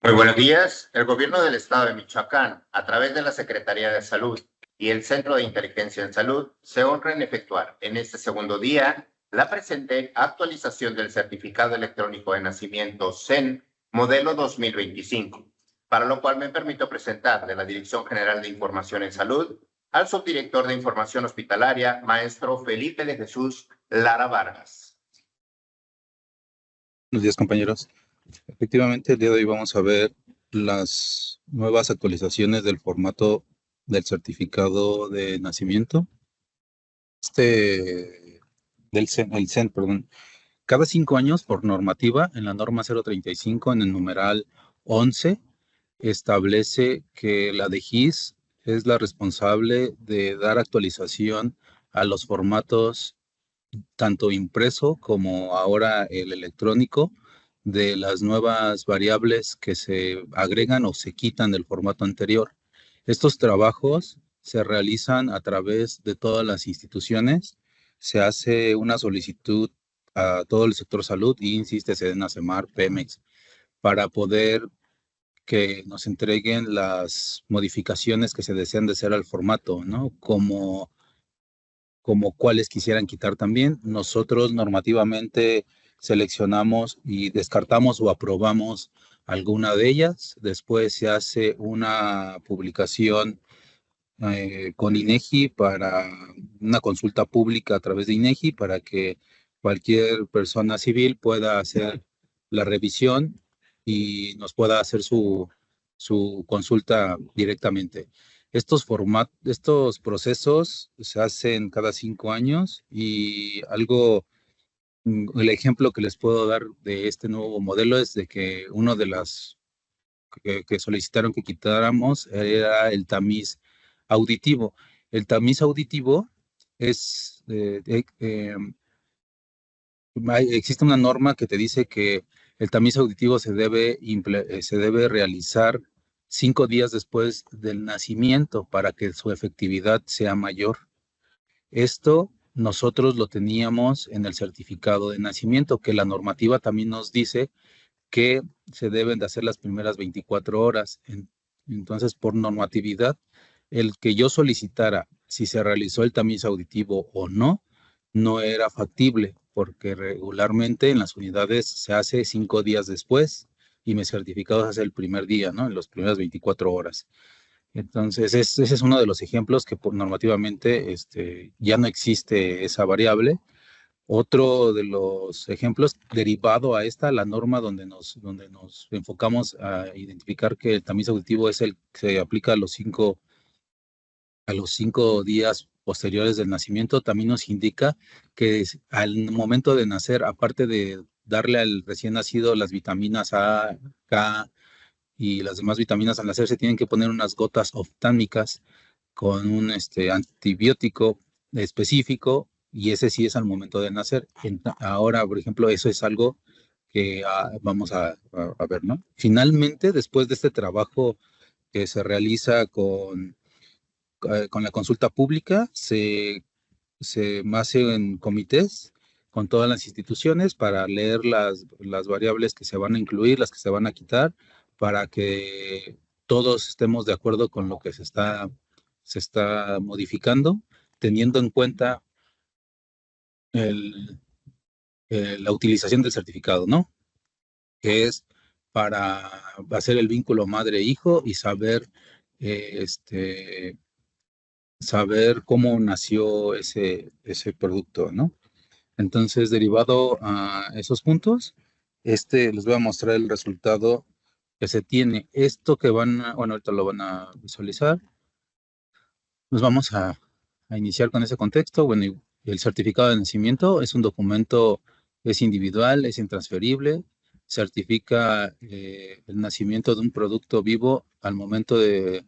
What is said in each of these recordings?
Muy buenos días. El Gobierno del Estado de Michoacán, a través de la Secretaría de Salud y el Centro de Inteligencia en Salud, se honra en efectuar en este segundo día la presente actualización del Certificado Electrónico de Nacimiento CEN modelo 2025, para lo cual me permito presentar de la Dirección General de Información en Salud al subdirector de Información Hospitalaria, maestro Felipe de Jesús Lara Vargas. Buenos días, compañeros. Efectivamente, el día de hoy vamos a ver las nuevas actualizaciones del formato del certificado de nacimiento. El CEN, perdón. Cada 5 años, por normativa, en la norma 035, en el numeral 11, establece que la DGIS es la responsable de dar actualización a los formatos tanto impreso como ahora el electrónico, de las nuevas variables que se agregan o se quitan del formato anterior. Estos trabajos se realizan a través de todas las instituciones. Se hace una solicitud a todo el sector salud, INSSSTE, SEDENA, CEMAR, Pemex, para poder que nos entreguen las modificaciones que se desean de hacer al formato, ¿no? Como cuáles quisieran quitar también. Nosotros normativamente seleccionamos y descartamos o aprobamos alguna de ellas. Después se hace una publicación con INEGI para una consulta pública a través de INEGI para que cualquier persona civil pueda hacer la revisión y nos pueda hacer su consulta directamente. Estos procesos se hacen cada 5 años y el ejemplo que les puedo dar de este nuevo modelo es de que uno de las que solicitaron que quitáramos era el tamiz auditivo. El tamiz auditivo es, existe una norma que te dice que el tamiz auditivo se debe realizar 5 días después del nacimiento para que su efectividad sea mayor. Esto nosotros lo teníamos en el certificado de nacimiento, que la normativa también nos dice que se deben de hacer las primeras 24 horas. Entonces, por normatividad, el que yo solicitara si se realizó el tamiz auditivo o no, no era factible, porque regularmente en las unidades se hace 5 días después y mi certificado se hace el primer día, ¿no? En las primeras 24 horas. Entonces, ese es uno de los ejemplos que normativamente ya no existe esa variable. Otro de los ejemplos derivado a la norma donde nos enfocamos a identificar que el tamiz auditivo es el que se aplica a los 5 días posteriores del nacimiento, también nos indica que al momento de nacer, aparte de darle al recién nacido las vitaminas A, K y las demás vitaminas al nacer, se tienen que poner unas gotas oftámicas con un antibiótico específico, y ese sí es al momento de nacer. Ahora, por ejemplo, eso es algo que vamos a ver, ¿no? Finalmente, después de este trabajo que se realiza con la consulta pública, se hace en comités con todas las instituciones para leer las variables que se van a incluir, las que se van a quitar, para que todos estemos de acuerdo con lo que se está modificando, teniendo en cuenta la utilización del certificado, ¿no? Que es para hacer el vínculo madre-hijo y saber cómo nació ese producto, ¿no? Entonces, derivado a esos puntos, les voy a mostrar el resultado que se tiene. Esto que bueno, ahorita lo van a visualizar. Nos vamos a iniciar con ese contexto. Bueno, y el certificado de nacimiento es un documento, es individual, es intransferible, certifica el nacimiento de un producto vivo al momento de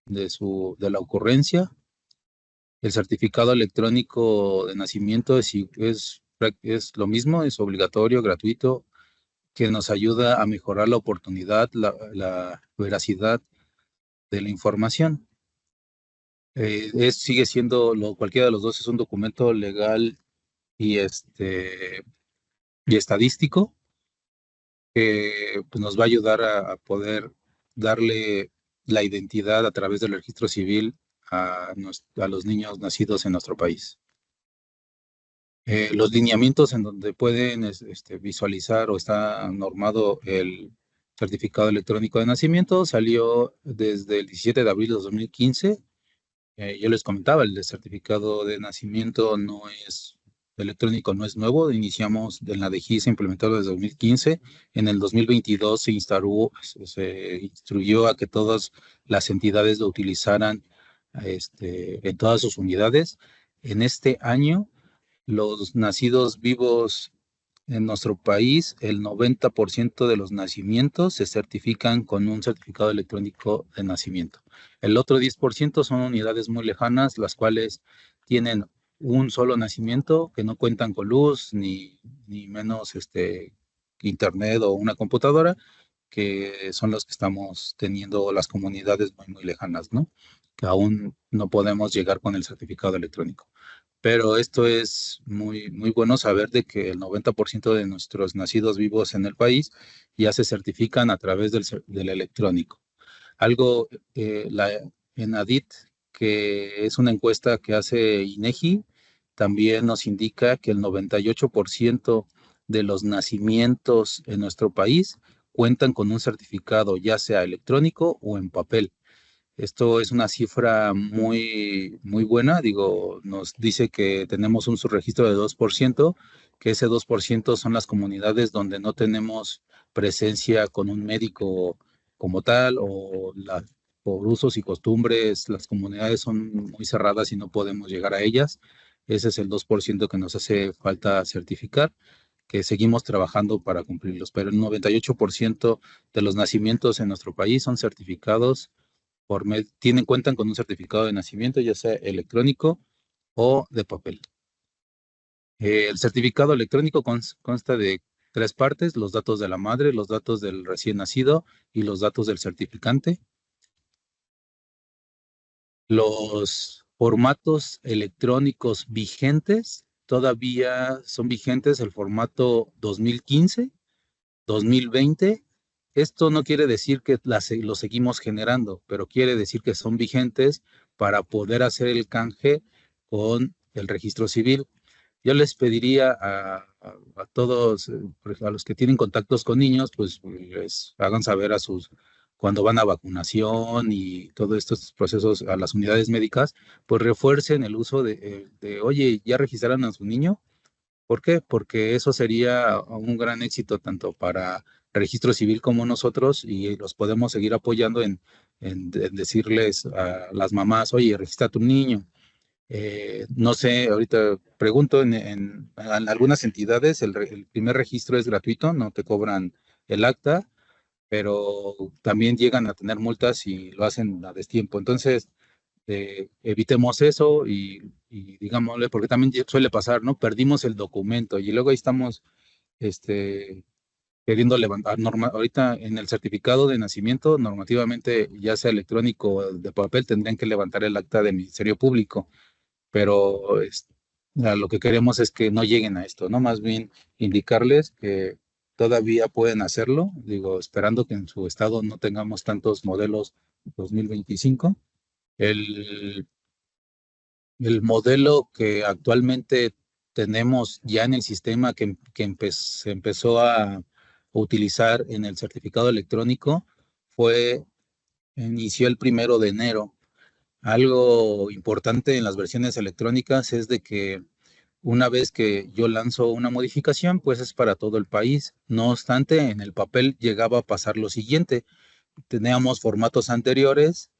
la ocurrencia. El certificado electrónico de nacimiento es lo mismo, es obligatorio, gratuito, que nos ayuda a mejorar la oportunidad, la veracidad de la información. Sigue siendo, cualquiera de los dos es un documento legal y estadístico que pues, nos va a ayudar a poder darle la identidad a través del registro civil a los niños nacidos en nuestro país. Los lineamientos en donde pueden visualizar o está normado el certificado electrónico de nacimiento salió desde el 17 de abril de 2015. Yo les comentaba, el certificado de nacimiento no es electrónico, no es nuevo. Iniciamos en la DGI, se implementó desde 2015. En el 2022 se instruyó a que todas las entidades lo utilizaran en todas sus unidades. En este año, los nacidos vivos en nuestro país, el 90% de los nacimientos se certifican con un certificado electrónico de nacimiento. El otro 10% son unidades muy lejanas, las cuales tienen un solo nacimiento, que no cuentan con luz, ni menos internet o una computadora, que son los que estamos teniendo las comunidades muy, muy lejanas, ¿no? Que aún no podemos llegar con el certificado electrónico. Pero esto es muy, muy bueno saber de que el 90% de nuestros nacidos vivos en el país ya se certifican a través del electrónico. Algo, la ENADIT, que es una encuesta que hace INEGI, también nos indica que el 98% de los nacimientos en nuestro país cuentan con un certificado, ya sea electrónico o en papel. Esto es una cifra muy, muy buena. Digo, nos dice que tenemos un subregistro de 2%, que ese 2% son las comunidades donde no tenemos presencia con un médico como tal, o por usos y costumbres, las comunidades son muy cerradas y no podemos llegar a ellas. Ese es el 2% que nos hace falta certificar, que seguimos trabajando para cumplirlos. Pero el 98% de los nacimientos en nuestro país son certificados cuentan con un certificado de nacimiento, ya sea electrónico o de papel. El certificado electrónico consta de 3 partes: los datos de la madre, los datos del recién nacido y los datos del certificante. Los formatos electrónicos vigentes todavía son vigentes: el formato 2015, 2020. Esto no quiere decir que lo seguimos generando, pero quiere decir que son vigentes para poder hacer el canje con el registro civil. Yo les pediría a todos, a los que tienen contactos con niños, pues les hagan saber cuando van a vacunación y todos estos procesos a las unidades médicas, pues refuercen el uso oye, ¿ya registraron a su niño? ¿Por qué? Porque eso sería un gran éxito tanto para Registro Civil como nosotros, y los podemos seguir apoyando en decirles a las mamás, oye, registra a tu niño. No sé, ahorita pregunto, en algunas entidades el primer registro es gratuito, no te cobran el acta, pero también llegan a tener multas si lo hacen a destiempo. Entonces, evitemos eso y digámosle, porque también suele pasar, ¿no? Perdimos el documento y luego ahí estamos queriendo levantar ahorita en el certificado de nacimiento, normativamente, ya sea electrónico o de papel, tendrían que levantar el acta del Ministerio Público, pero lo que queremos es que no lleguen a esto, ¿no? Más bien indicarles que todavía pueden hacerlo, digo, esperando que en su estado no tengamos tantos modelos 2025. El, el modelo que actualmente tenemos ya en el sistema se empezó a utilizar en el certificado electrónico inició el 1 de enero. Algo importante en las versiones electrónicas es de que una vez que yo lanzo una modificación, pues es para todo el país. No obstante, en el papel llegaba a pasar lo siguiente: teníamos formatos anteriores.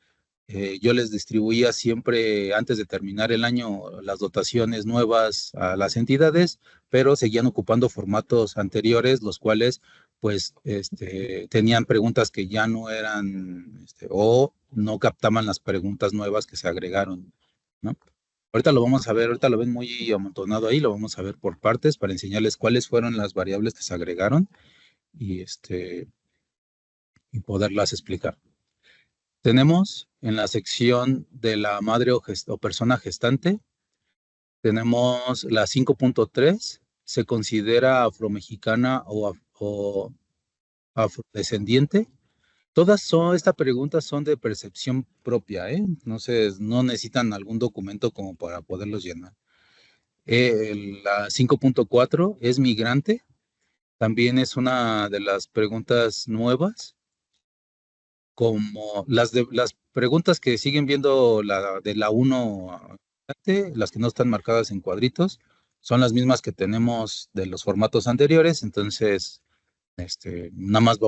Yo les distribuía siempre, antes de terminar el año, las dotaciones nuevas a las entidades, pero seguían ocupando formatos anteriores, los cuales pues tenían preguntas que ya no eran o no captaban las preguntas nuevas que se agregaron, ¿no? Ahorita lo vamos a ver, ahorita lo ven muy amontonado ahí, lo vamos a ver por partes para enseñarles cuáles fueron las variables que se agregaron y, y poderlas explicar. Tenemos en la sección de la madre o persona gestante, tenemos la 5.3, se considera afromexicana o afrodescendiente. Estas preguntas son de percepción propia, ¿eh? No sé, no necesitan algún documento como para poderlos llenar. La 5.4 es migrante. También es una de las preguntas nuevas, como las preguntas que siguen viendo de la 1 adelante, las que no están marcadas en cuadritos, son las mismas que tenemos de los formatos anteriores. Entonces, nada más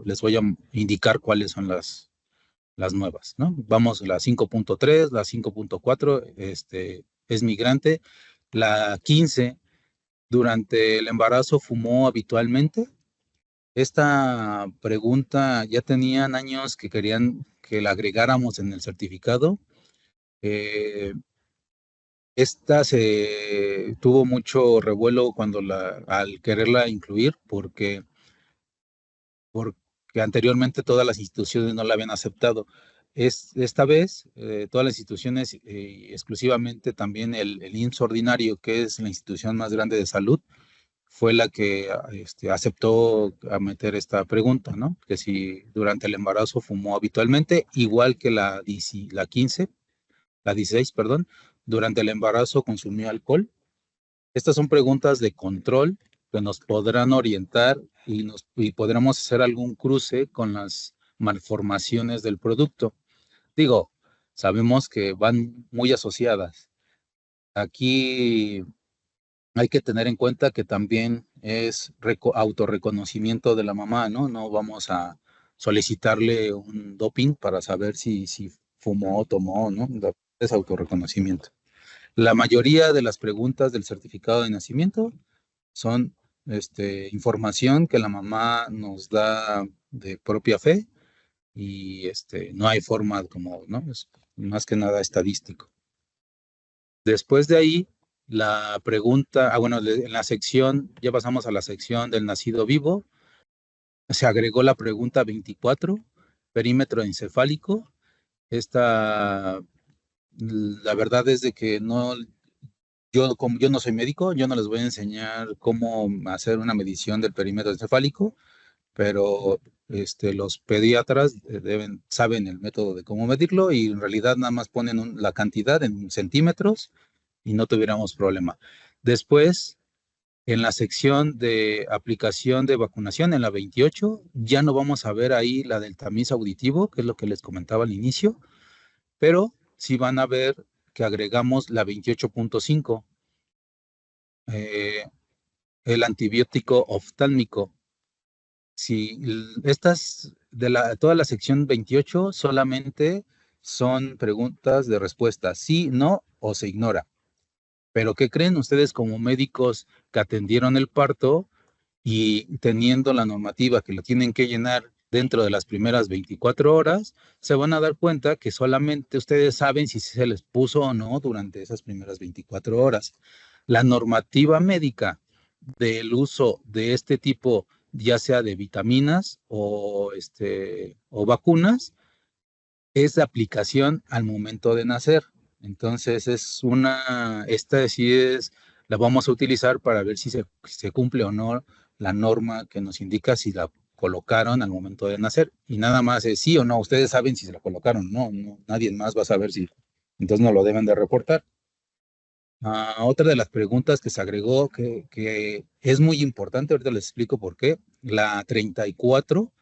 les voy a indicar cuáles son las nuevas, ¿no? Vamos, la 5.3, la 5.4, es migrante. La 15, durante el embarazo fumó habitualmente. Esta pregunta ya tenían años que querían que la agregáramos en el certificado. Eh, Esta se tuvo mucho revuelo al quererla incluir, porque anteriormente todas las instituciones no la habían aceptado. Esta vez, todas las instituciones, exclusivamente también el IMSS ordinario, que es la institución más grande de salud, fue la que aceptó a meter esta pregunta, ¿no? Que si durante el embarazo fumó habitualmente, igual que la 15, la 16, perdón, durante el embarazo consumió alcohol. Estas son preguntas de control que nos podrán orientar y podremos hacer algún cruce con las malformaciones del producto. Digo, sabemos que van muy asociadas. Aquí hay que tener en cuenta que también es autorreconocimiento de la mamá, ¿no? No vamos a solicitarle un doping para saber si fumó o tomó, ¿no? Es autorreconocimiento. La mayoría de las preguntas del certificado de nacimiento son información que la mamá nos da de propia fe y no hay forma como, ¿no? Es más que nada estadístico. Después de ahí, la pregunta, bueno, en la sección, ya pasamos a la sección del nacido vivo, se agregó la pregunta 24, perímetro encefálico. Esta, la verdad es de que no, como yo no soy médico, yo no les voy a enseñar cómo hacer una medición del perímetro encefálico, pero los pediatras saben el método de cómo medirlo y en realidad nada más ponen la cantidad en centímetros y no tuviéramos problema. Después, en la sección de aplicación de vacunación, en la 28, ya no vamos a ver ahí la del tamiz auditivo, que es lo que les comentaba al inicio, pero sí van a ver que agregamos la 28.5, eh, el antibiótico oftálmico. Si toda la sección 28 solamente son preguntas de respuesta, sí, no o se ignora. Pero ¿qué creen ustedes como médicos que atendieron el parto y teniendo la normativa que lo tienen que llenar dentro de las primeras 24 horas, se van a dar cuenta que solamente ustedes saben si se les puso o no durante esas primeras 24 horas? La normativa médica del uso de este tipo, ya sea de vitaminas o vacunas, es de aplicación al momento de nacer. Entonces esta sí la vamos a utilizar para ver si se cumple o no la norma que nos indica si la colocaron al momento de nacer. Y nada más es sí o no, ustedes saben si se la colocaron, no, nadie más va a saber si. Entonces no lo deben de reportar. Otra de las preguntas que se agregó que es muy importante, ahorita les explico por qué, la 34,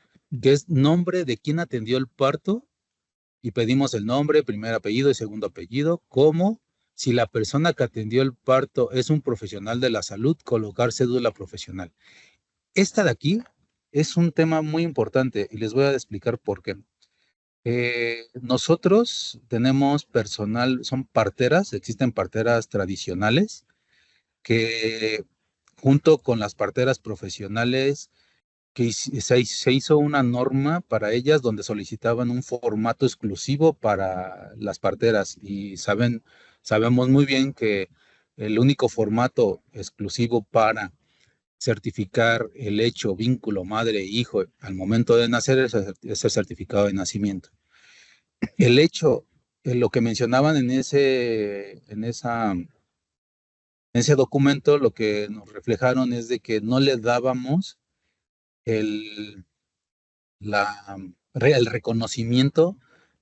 que es nombre de quién atendió el parto y pedimos el nombre, primer apellido y segundo apellido, como si la persona que atendió el parto es un profesional de la salud, colocar cédula profesional. Esta de aquí es un tema muy importante y les voy a explicar por qué. Nosotros tenemos personal, son parteras, existen parteras tradicionales que junto con las parteras profesionales que se hizo una norma para ellas donde solicitaban un formato exclusivo para las parteras y sabemos muy bien que el único formato exclusivo para certificar el hecho, vínculo, madre e hijo al momento de nacer es el certificado de nacimiento. El hecho, lo que mencionaban en ese documento, lo que nos reflejaron es de que no le dábamos el reconocimiento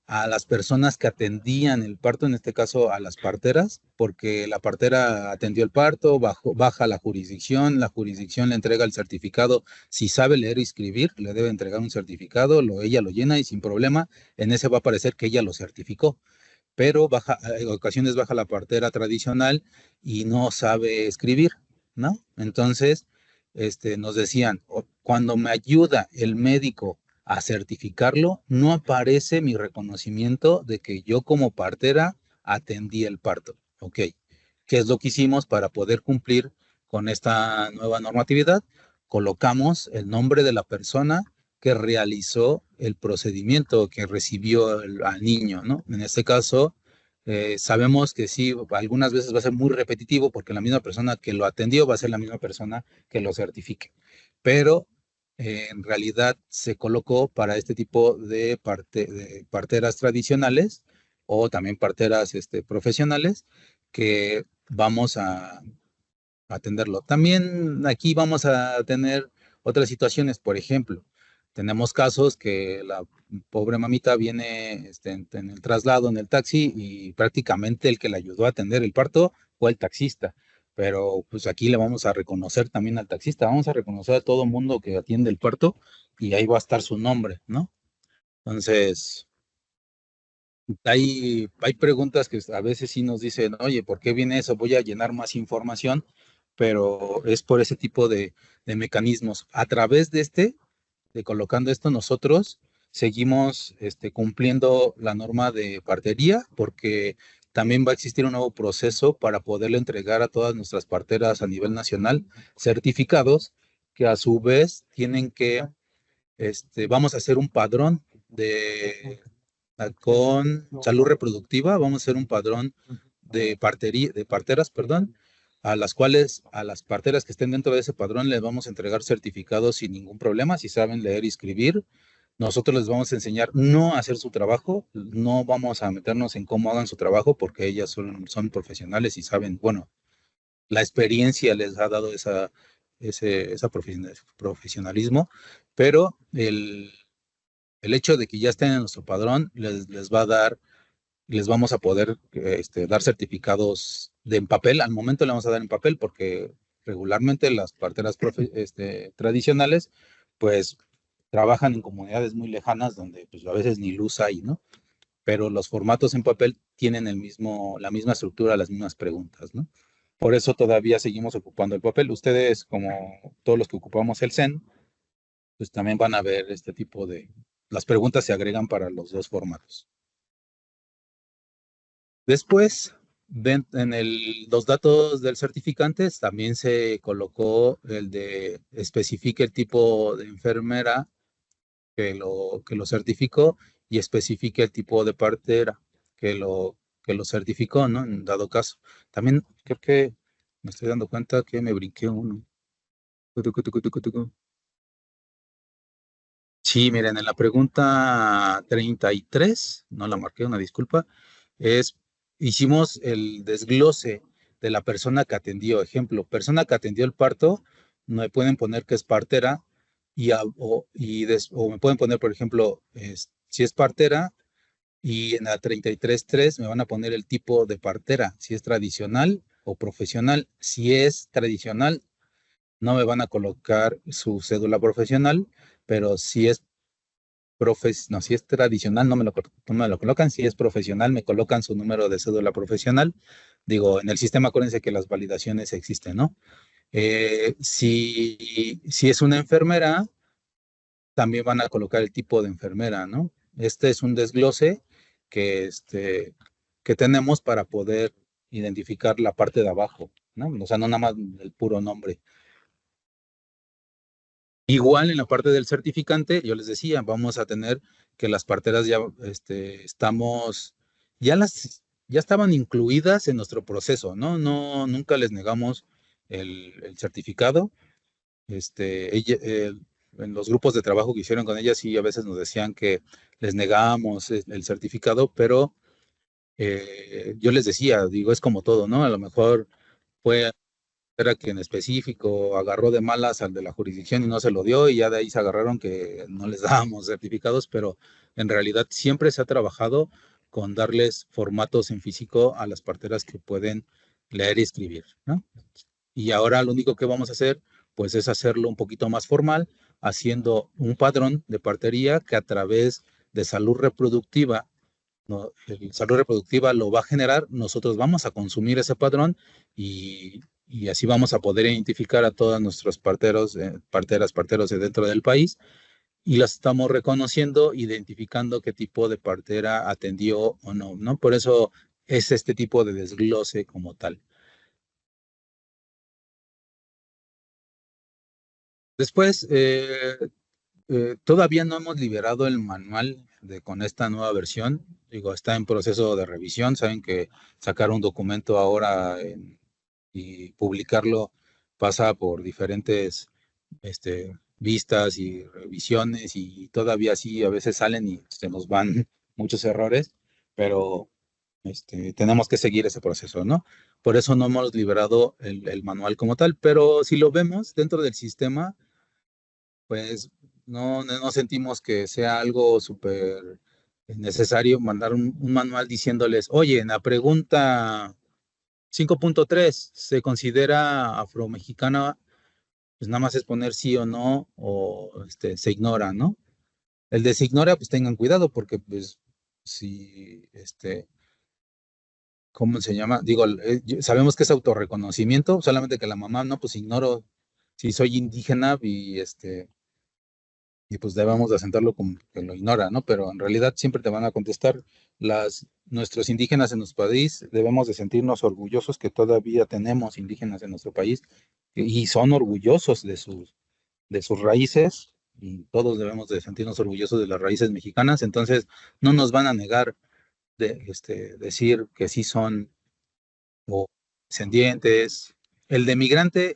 a las personas que atendían el parto, en este caso a las parteras, porque la partera atendió el parto, baja la jurisdicción le entrega el certificado. Si sabe leer y escribir, le debe entregar un certificado, ella lo llena y sin problema, en ese va a aparecer que ella lo certificó. Pero en ocasiones baja la partera tradicional y no sabe escribir, ¿no? Entonces, nos decían, cuando me ayuda el médico a certificarlo, no aparece mi reconocimiento de que yo como partera atendí el parto. Ok, ¿qué es lo que hicimos para poder cumplir con esta nueva normatividad? Colocamos el nombre de la persona que realizó el procedimiento, que recibió al niño, ¿no? En este caso, sabemos que sí, algunas veces va a ser muy repetitivo porque la misma persona que lo atendió va a ser la misma persona que lo certifique, pero en realidad se colocó para este tipo de parteras tradicionales o también parteras profesionales que vamos a atenderlo. También aquí vamos a tener otras situaciones, por ejemplo, tenemos casos que la pobre mamita viene en el traslado, en el taxi, y prácticamente el que le ayudó a atender el parto fue el taxista. Pero pues aquí le vamos a reconocer también al taxista, vamos a reconocer a todo mundo que atiende el parto y ahí va a estar su nombre, ¿no? Entonces, hay preguntas que a veces sí nos dicen, oye, ¿por qué viene eso? Voy a llenar más información, pero es por ese tipo de mecanismos. A través de colocando esto, nosotros seguimos cumpliendo la norma de partería, porque también va a existir un nuevo proceso para poderle entregar a todas nuestras parteras a nivel nacional certificados que a su vez tienen que, vamos a hacer un padrón con salud reproductiva, vamos a hacer un padrón de parteras, perdón, a las parteras que estén dentro de ese padrón les vamos a entregar certificados sin ningún problema, si saben leer y escribir. Nosotros les vamos a enseñar no a hacer su trabajo, no vamos a meternos en cómo hagan su trabajo porque ellas son profesionales y saben, bueno, la experiencia les ha dado esa profesionalismo, pero el hecho de que ya estén en nuestro padrón les va a dar, les vamos a poder dar certificados en papel. Al momento le vamos a dar en papel porque regularmente las parteras tradicionales, pues trabajan en comunidades muy lejanas donde pues a veces ni luz hay, ¿no? Pero los formatos en papel tienen la misma estructura, las mismas preguntas, ¿no? Por eso todavía seguimos ocupando el papel. Ustedes, como todos los que ocupamos el CEN, pues también van a ver este tipo las preguntas se agregan para los dos formatos. Después, los datos del certificante también se colocó el de especifique el tipo de enfermera que lo certificó y especifique el tipo de partera que lo certificó, ¿no? En dado caso. También creo que me estoy dando cuenta que me brinqué uno. Sí, miren, en la pregunta 33, no la marqué, una disculpa, hicimos el desglose de la persona que atendió. Ejemplo, persona que atendió el parto, no me pueden poner que es partera o me pueden poner, por ejemplo, si es partera y en la 33.3 me van a poner el tipo de partera, si es tradicional o profesional. Si es tradicional, no me van a colocar su cédula profesional, pero si es tradicional, no me lo colocan. Si es profesional, me colocan su número de cédula profesional. Digo, en el sistema, acuérdense que las validaciones existen, ¿no? Si es una enfermera, también van a colocar el tipo de enfermera, ¿no? Este es un desglose que tenemos para poder identificar la parte de abajo, ¿no? O sea, no nada más el puro nombre. Igual en la parte del certificante, yo les decía, vamos a tener que las parteras ya estaban incluidas en nuestro proceso, ¿no? No, nunca les negamos el certificado. En los grupos de trabajo que hicieron con ellas, sí, a veces nos decían que les negábamos el certificado, pero yo les decía, digo, es como todo, ¿no? A lo mejor fue era que en específico agarró de malas al de la jurisdicción y no se lo dio y ya de ahí se agarraron que no les dábamos certificados, pero en realidad siempre se ha trabajado con darles formatos en físico a las parteras que pueden leer y escribir, ¿no? Y ahora lo único que vamos a hacer, pues es hacerlo un poquito más formal, haciendo un padrón de partería que a través de salud reproductiva, ¿no? El salud reproductiva lo va a generar, nosotros vamos a consumir ese padrón y así vamos a poder identificar a todos nuestros parteros, parteros de dentro del país y las estamos reconociendo, identificando qué tipo de partera atendió o no, ¿no? Por eso es este tipo de desglose como tal. Después, todavía no hemos liberado el manual con esta nueva versión. Digo, está en proceso de revisión. Saben que sacar un documento ahora y publicarlo pasa por diferentes vistas y revisiones y todavía sí a veces salen y se nos van muchos errores, pero tenemos que seguir ese proceso, ¿no? Por eso no hemos liberado el manual como tal, pero si lo vemos dentro del sistema, pues no sentimos que sea algo súper necesario mandar un manual diciéndoles, oye, en la pregunta 5.3 se considera afromexicana, pues nada más es poner sí o no, o se ignora, ¿no? El de se ignora, pues tengan cuidado, porque pues si, ¿cómo se llama? Digo, sabemos que es autorreconocimiento, solamente que la mamá, no, pues ignoro si soy indígena y pues debemos de asentarlo como que lo ignora, ¿no? Pero en realidad siempre te van a contestar. Nuestros indígenas en nuestro país debemos de sentirnos orgullosos que todavía tenemos indígenas en nuestro país y son orgullosos de sus raíces y todos debemos de sentirnos orgullosos de las raíces mexicanas. Entonces no nos van a negar decir que sí son o descendientes. El de migrante,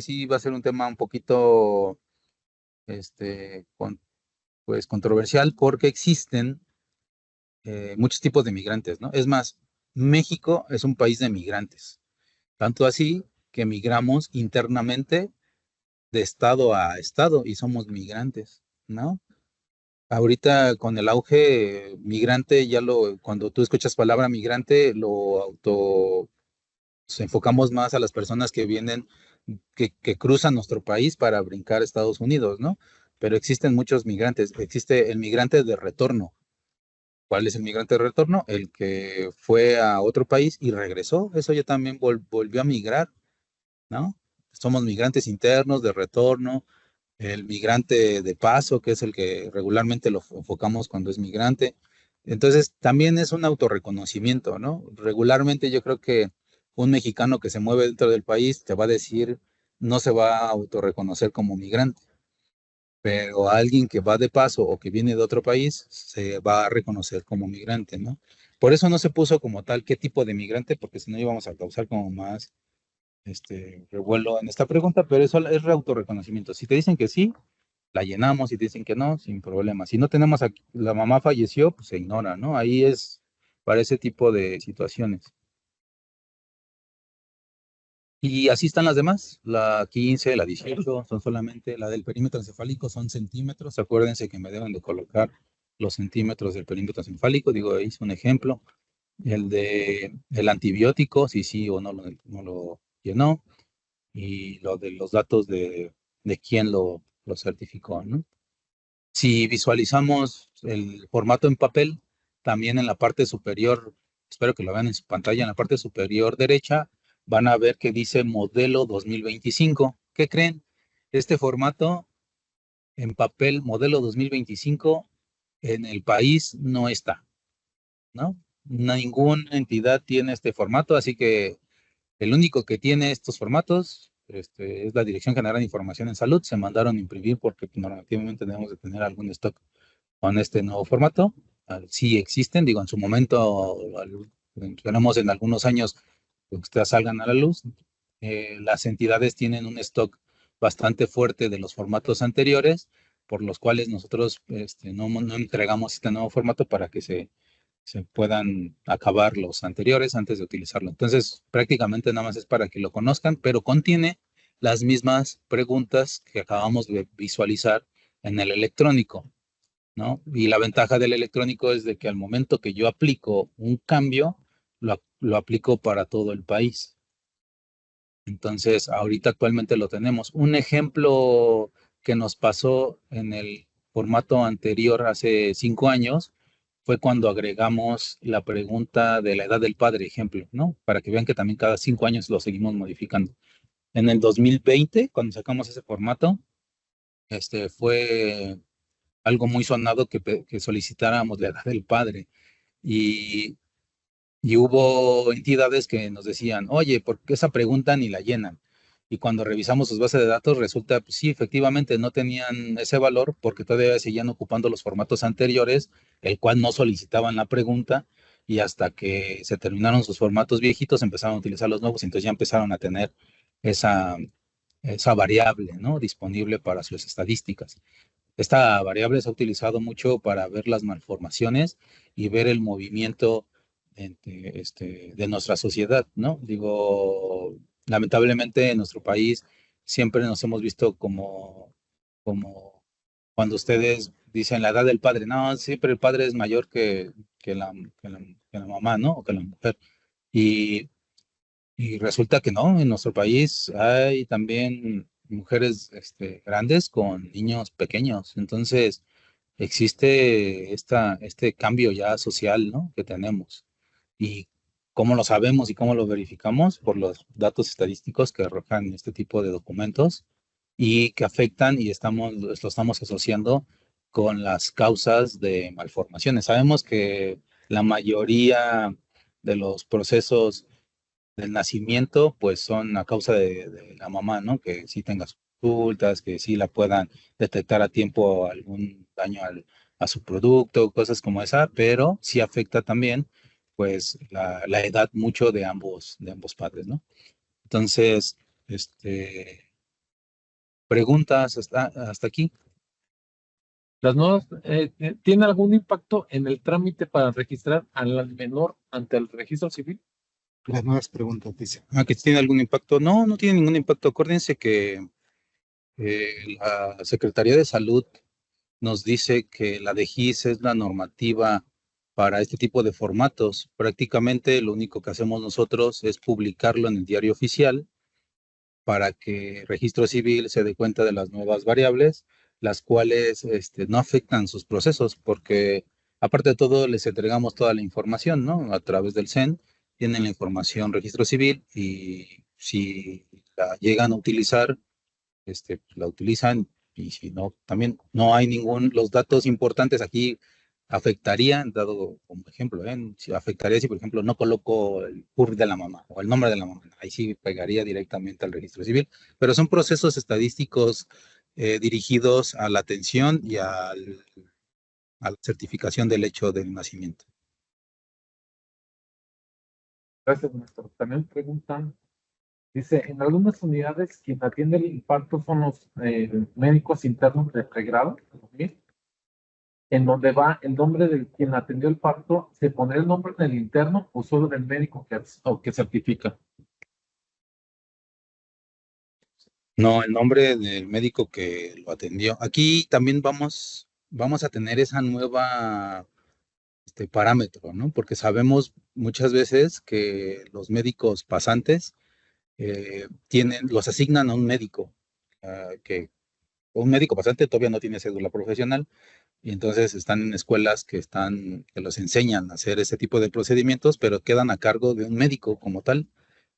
sí va a ser un tema un poquito pues controversial porque existen muchos tipos de migrantes, ¿no? Es más, México es un país de migrantes, tanto así que migramos internamente de estado a estado y somos migrantes, ¿no? Ahorita con el auge migrante, cuando tú escuchas palabra migrante, nos enfocamos más a las personas que vienen, que cruzan nuestro país para brincar a Estados Unidos, ¿no? Pero existen muchos migrantes, existe el migrante de retorno. ¿Cuál es el migrante de retorno? El que fue a otro país y regresó. Eso ya también volvió a migrar, ¿no? Somos migrantes internos de retorno, el migrante de paso, que es el que regularmente lo enfocamos cuando es migrante. Entonces, también es un autorreconocimiento, ¿no? Regularmente yo creo que un mexicano que se mueve dentro del país te va a decir, no se va a autorreconocer como migrante, pero alguien que va de paso o que viene de otro país se va a reconocer como migrante, ¿no? Por eso no se puso como tal qué tipo de migrante, porque si no íbamos a causar como más revuelo en esta pregunta, pero eso es autorreconocimiento. Si te dicen que sí, la llenamos, si te dicen que no, sin problema. Si no tenemos aquí, la mamá falleció, pues se ignora, ¿no? Ahí es para ese tipo de situaciones. Y así están las demás, la 15, la 18, son solamente, la del perímetro encefálico son centímetros, acuérdense que me deben de colocar los centímetros del perímetro encefálico, digo, ahí es un ejemplo. El antibiótico, si sí o no lo llenó, y lo de los datos de quién lo certificó, ¿no? Si visualizamos el formato en papel, también en la parte superior, espero que lo vean en su pantalla, en la parte superior derecha, van a ver que dice modelo 2025. ¿Qué creen? Este formato en papel, modelo 2025, en el país no está, ¿no? Ninguna entidad tiene este formato, así que el único que tiene estos formatos es la Dirección General de Información en Salud. Se mandaron a imprimir porque normativamente debemos de tener algún stock con este nuevo formato. Sí existen, digo, en su momento, esperemos en algunos años que ustedes salgan a la luz. Las entidades tienen un stock bastante fuerte de los formatos anteriores, por los cuales nosotros no entregamos este nuevo formato para que se se puedan acabar los anteriores antes de utilizarlo. Entonces, prácticamente nada más es para que lo conozcan, pero contiene las mismas preguntas que acabamos de visualizar en el electrónico, ¿no? Y la ventaja del electrónico es de que al momento que yo aplico un cambio, lo aplico para todo el país. Entonces, ahorita actualmente lo tenemos. Un ejemplo que nos pasó en el formato anterior hace 5 años fue cuando agregamos la pregunta de la edad del padre, ejemplo, ¿no? Para que vean que también cada 5 años lo seguimos modificando. En el 2020, cuando sacamos ese formato, fue algo muy sonado que solicitáramos la edad del padre. Y, y hubo entidades que nos decían, oye, ¿por qué esa pregunta ni la llenan? Y cuando revisamos sus bases de datos, resulta, pues sí, efectivamente no tenían ese valor porque todavía seguían ocupando los formatos anteriores, el cual no solicitaban la pregunta, y hasta que se terminaron sus formatos viejitos, empezaron a utilizar los nuevos, y entonces ya empezaron a tener esa, esa variable, ¿no? Disponible para sus estadísticas. Esta variable se ha utilizado mucho para ver las malformaciones y ver el movimiento de nuestra sociedad, ¿no? Digo, lamentablemente en nuestro país siempre nos hemos visto como cuando ustedes dicen la edad del padre, no, siempre el padre es mayor que la mamá, ¿no? O que la mujer. Y y resulta que no, en nuestro país hay también mujeres grandes con niños pequeños. Entonces, existe este cambio ya social, ¿no? Que tenemos. ¿Y cómo lo sabemos y cómo lo verificamos? Por los datos estadísticos que arrojan este tipo de documentos y que afectan y lo estamos asociando con las causas de malformaciones. Sabemos que la mayoría de los procesos del nacimiento, pues son a causa de la mamá, ¿no? Que sí tenga sus consultas, que sí la puedan detectar a tiempo algún daño a su producto, cosas como esa, pero sí afecta también, pues, la edad mucho de ambos padres, ¿no? Entonces, preguntas hasta aquí. Las nuevas, ¿tiene algún impacto en el trámite para registrar al menor ante el registro civil? Las nuevas preguntas, dice. ¿Que tiene algún impacto? No, no tiene ningún impacto. Acuérdense que la Secretaría de Salud nos dice que la DGIS es la normativa para este tipo de formatos. Prácticamente lo único que hacemos nosotros es publicarlo en el diario oficial para que Registro Civil se dé cuenta de las nuevas variables, las cuales no afectan sus procesos, porque aparte de todo les entregamos toda la información, ¿no? A través del CEN, tienen la información Registro Civil, y si la llegan a utilizar, la utilizan, y si no, también no hay los datos importantes aquí afectarían, dado como ejemplo, si afectaría si, por ejemplo, no coloco el CURP de la mamá o el nombre de la mamá, ahí sí pegaría directamente al registro civil, pero son procesos estadísticos dirigidos a la atención y a la certificación del hecho del nacimiento. Gracias, maestro. También preguntan, dice, en algunas unidades quien atiende el infarto son los médicos internos de pregrado, ¿sí? En donde va el nombre de quien atendió el parto, ¿se pondrá el nombre del interno o solo del médico que certifica? No, el nombre del médico que lo atendió. Aquí también vamos a tener esa nueva parámetro, ¿no? Porque sabemos muchas veces que los médicos pasantes los asignan a un médico, que un médico pasante todavía no tiene cédula profesional, y entonces están en escuelas que los enseñan a hacer ese tipo de procedimientos, pero quedan a cargo de un médico como tal.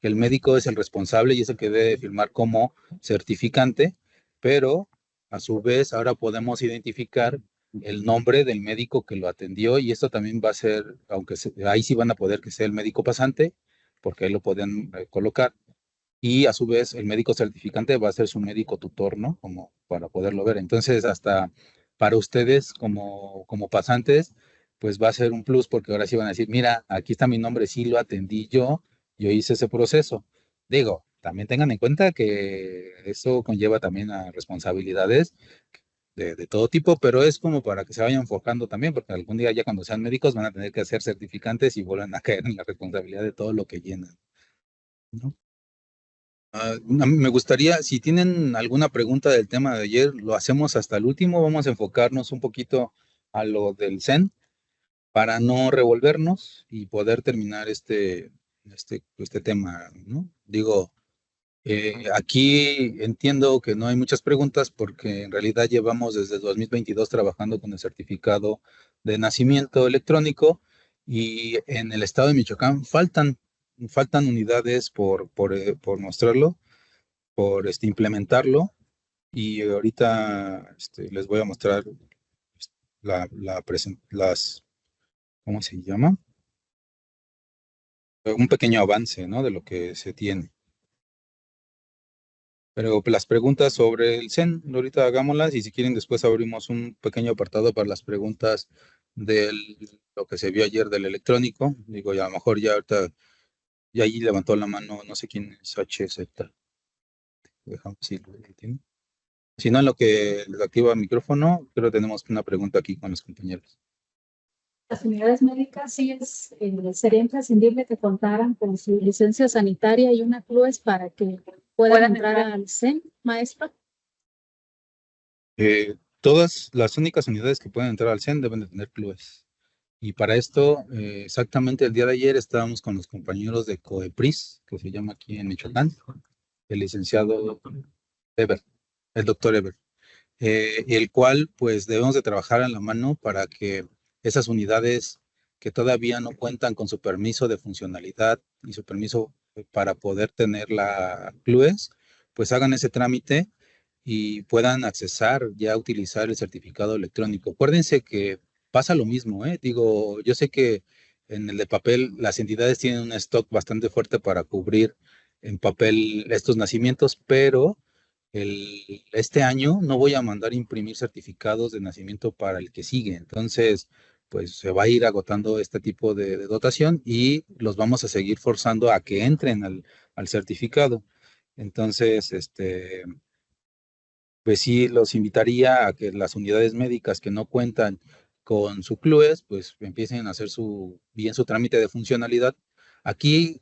El médico es el responsable y es el que debe firmar como certificante, pero a su vez ahora podemos identificar el nombre del médico que lo atendió, y esto también va a ser, ahí sí van a poder que sea el médico pasante, porque ahí lo pueden colocar, y a su vez el médico certificante va a ser su médico tutor, ¿no? Como para poderlo ver. Entonces, hasta para ustedes como pasantes, pues va a ser un plus, porque ahora sí van a decir, mira, aquí está mi nombre, sí lo atendí yo hice ese proceso. Digo, también tengan en cuenta que eso conlleva también a responsabilidades de todo tipo, pero es como para que se vayan enfocando también, porque algún día ya cuando sean médicos van a tener que ser certificantes y vuelvan a caer en la responsabilidad de todo lo que llenan, ¿no? A mí me gustaría, si tienen alguna pregunta del tema de ayer, lo hacemos hasta el último. Vamos a enfocarnos un poquito a lo del CEN para no revolvernos y poder terminar este tema, ¿no? Digo, aquí entiendo que no hay muchas preguntas porque en realidad llevamos desde 2022 trabajando con el certificado de nacimiento electrónico y en el estado de Michoacán faltan unidades por mostrarlo, por implementarlo, y ahorita les voy a mostrar las, ¿cómo se llama? Un pequeño avance, ¿no? De lo que se tiene. Pero las preguntas sobre el CEN, ahorita hagámoslas, y si quieren después abrimos un pequeño apartado para las preguntas de lo que se vio ayer del electrónico. Digo, ya a lo mejor ya ahorita, ya allí levantó la mano, no sé quién es HZ. Dejamos si lo tiene. Si no, en lo que les activa el micrófono, creo que tenemos una pregunta aquí con los compañeros. Las unidades médicas sería imprescindible que contaran con su licencia sanitaria y una CLUES para que puedan entrar al CEN, maestro. Todas las únicas unidades que pueden entrar al CEN deben de tener CLUES. Y para esto, exactamente el día de ayer estábamos con los compañeros de COEPRIS, que se llama aquí en Michoacán, el licenciado Eber, el doctor Eber, el cual pues debemos de trabajar a la mano para que esas unidades que todavía no cuentan con su permiso de funcionalidad y su permiso para poder tener la CLUES, pues hagan ese trámite y puedan accesar ya a utilizar el certificado electrónico. Acuérdense que pasa lo mismo, ¿eh? Digo, yo sé que en el de papel las entidades tienen un stock bastante fuerte para cubrir en papel estos nacimientos, pero este año no voy a mandar imprimir certificados de nacimiento para el que sigue. Entonces, pues se va a ir agotando este tipo de dotación y los vamos a seguir forzando a que entren al certificado. Entonces, pues sí los invitaría a que las unidades médicas que no cuentan con su CLUES, pues empiecen a hacer bien su trámite de funcionalidad. Aquí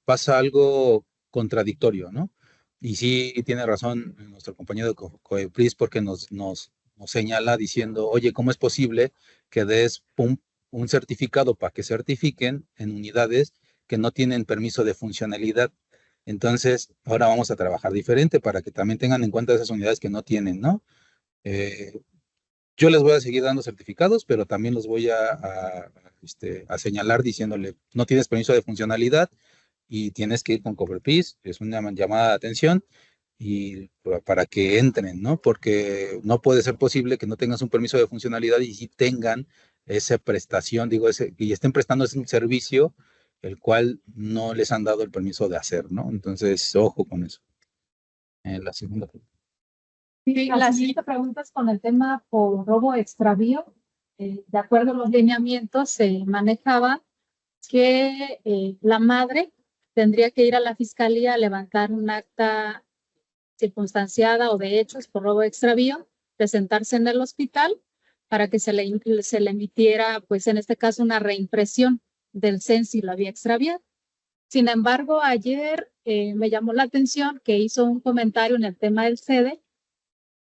pasa algo contradictorio, ¿no? Y sí tiene razón nuestro compañero de COEPRIS porque nos señala diciendo, oye, ¿cómo es posible que des un certificado para que certifiquen en unidades que no tienen permiso de funcionalidad? Entonces, ahora vamos a trabajar diferente para que también tengan en cuenta esas unidades que no tienen, ¿no? Yo les voy a seguir dando certificados, pero también los voy a señalar diciéndole, no tienes permiso de funcionalidad y tienes que ir con COEPRIS, es una llamada de atención y para que entren, ¿no? Porque no puede ser posible que no tengas un permiso de funcionalidad y sí tengan esa prestación, digo, y estén prestando ese servicio, el cual no les han dado el permiso de hacer, ¿no? Entonces, ojo con eso. La segunda pregunta. Sí, la siguiente pregunta es con el tema por robo extravío. De acuerdo a los lineamientos, se manejaba que la madre tendría que ir a la fiscalía a levantar un acta circunstanciada o de hechos por robo extravío, presentarse en el hospital para que se le emitiera, pues en este caso, una reimpresión del CEN si lo había extraviado. Sin embargo, ayer me llamó la atención que hizo un comentario en el tema del CEDE,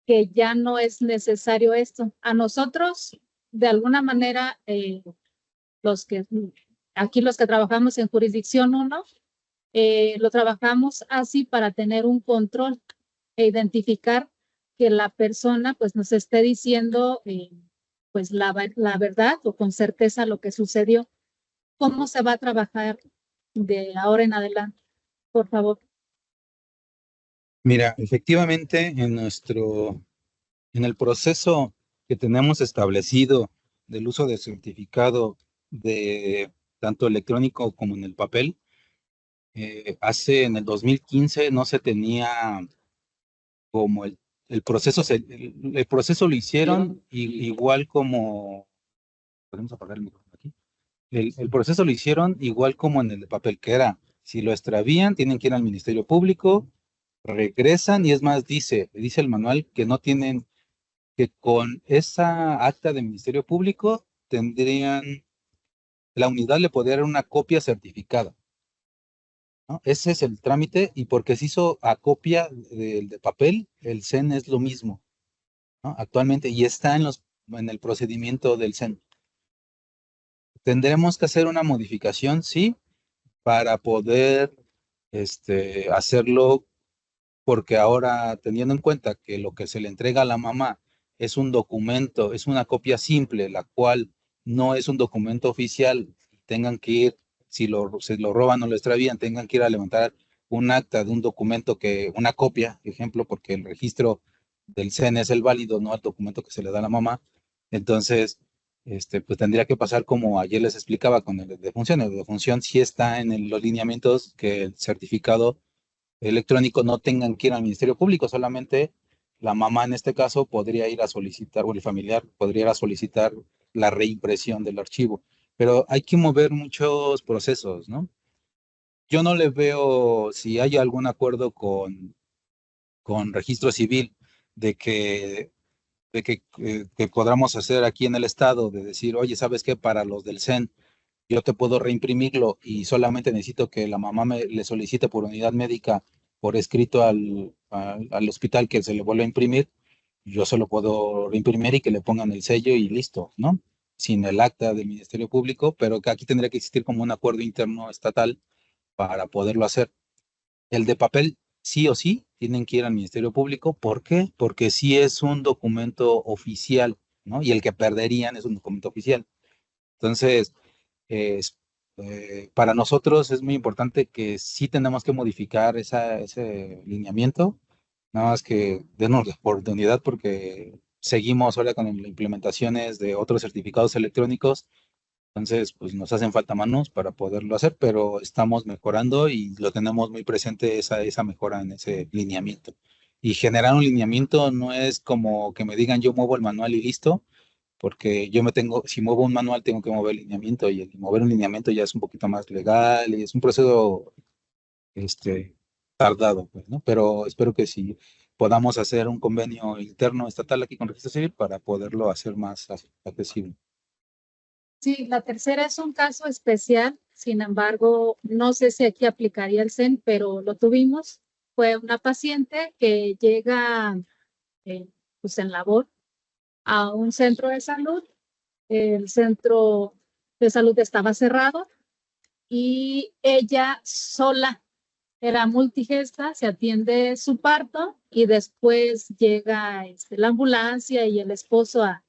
que ya no es necesario esto. A nosotros, de alguna manera, los que trabajamos en jurisdicción 1, lo trabajamos así para tener un control e identificar que la persona pues nos esté diciendo pues la verdad o con certeza lo que sucedió. ¿Cómo se va a trabajar de ahora en adelante? Por favor. Mira, efectivamente, en el proceso que tenemos establecido del uso de certificado de tanto electrónico como en el papel, en el 2015 no se tenía como el proceso, el proceso lo hicieron igual como, podemos apagar el micrófono aquí, el proceso lo hicieron igual como en el de papel, que era, si lo extravían, tienen que ir al Ministerio Público, regresan y es más, dice el manual que no tienen que con esa acta de Ministerio Público la unidad le podría dar una copia certificada, ¿no? Ese es el trámite, y porque se hizo a copia de papel, el CEN es lo mismo, ¿no? Actualmente, y está en el procedimiento del CEN. Tendremos que hacer una modificación, sí, para poder hacerlo, porque ahora, teniendo en cuenta que lo que se le entrega a la mamá es un documento, es una copia simple, la cual no es un documento oficial, tengan que ir, si se lo roban o lo extravían, tengan que ir a levantar un acta de un documento, una copia, ejemplo, porque el registro del CEN es el válido, no el documento que se le da a la mamá. Entonces, pues tendría que pasar como ayer les explicaba con el de función. El de función sí está en los lineamientos, que el certificado electrónico no tengan que ir al Ministerio Público, solamente la mamá en este caso podría ir a solicitar, o el familiar podría ir a solicitar la reimpresión del archivo. Pero hay que mover muchos procesos, ¿no? Yo no le veo si hay algún acuerdo con Registro Civil de que podamos hacer aquí en el estado, de decir, oye, ¿sabes qué? Para los del CEN, yo te puedo reimprimirlo y solamente necesito que la mamá le solicite por unidad médica por escrito al hospital que se le vuelva a imprimir. Yo solo puedo reimprimir y que le pongan el sello y listo, ¿no? Sin el acta del Ministerio Público, pero que aquí tendría que existir como un acuerdo interno estatal para poderlo hacer. El de papel, sí o sí, tienen que ir al Ministerio Público. ¿Por qué? Porque sí es un documento oficial, ¿no? Y el que perderían es un documento oficial. Entonces, eh, para nosotros es muy importante que sí tenemos que modificar ese lineamiento, nada más que denos la oportunidad, porque seguimos ahora con implementaciones de otros certificados electrónicos. Entonces, pues nos hacen falta manos para poderlo hacer, pero estamos mejorando y lo tenemos muy presente, esa mejora en ese lineamiento. Y generar un lineamiento no es como que me digan yo muevo el manual y listo, porque si muevo un manual tengo que mover el lineamiento, y el mover un lineamiento ya es un poquito más legal y es un proceso tardado, pues, ¿no? Pero espero que sí podamos hacer un convenio interno estatal aquí con Registro Civil para poderlo hacer más accesible. Sí, la tercera es un caso especial, sin embargo, no sé si aquí aplicaría el CEN, pero lo tuvimos. Fue una paciente que llega pues en labor a un centro de salud. El centro de salud estaba cerrado y ella sola era multigesta, se atiende su parto y después llega la ambulancia y el esposo a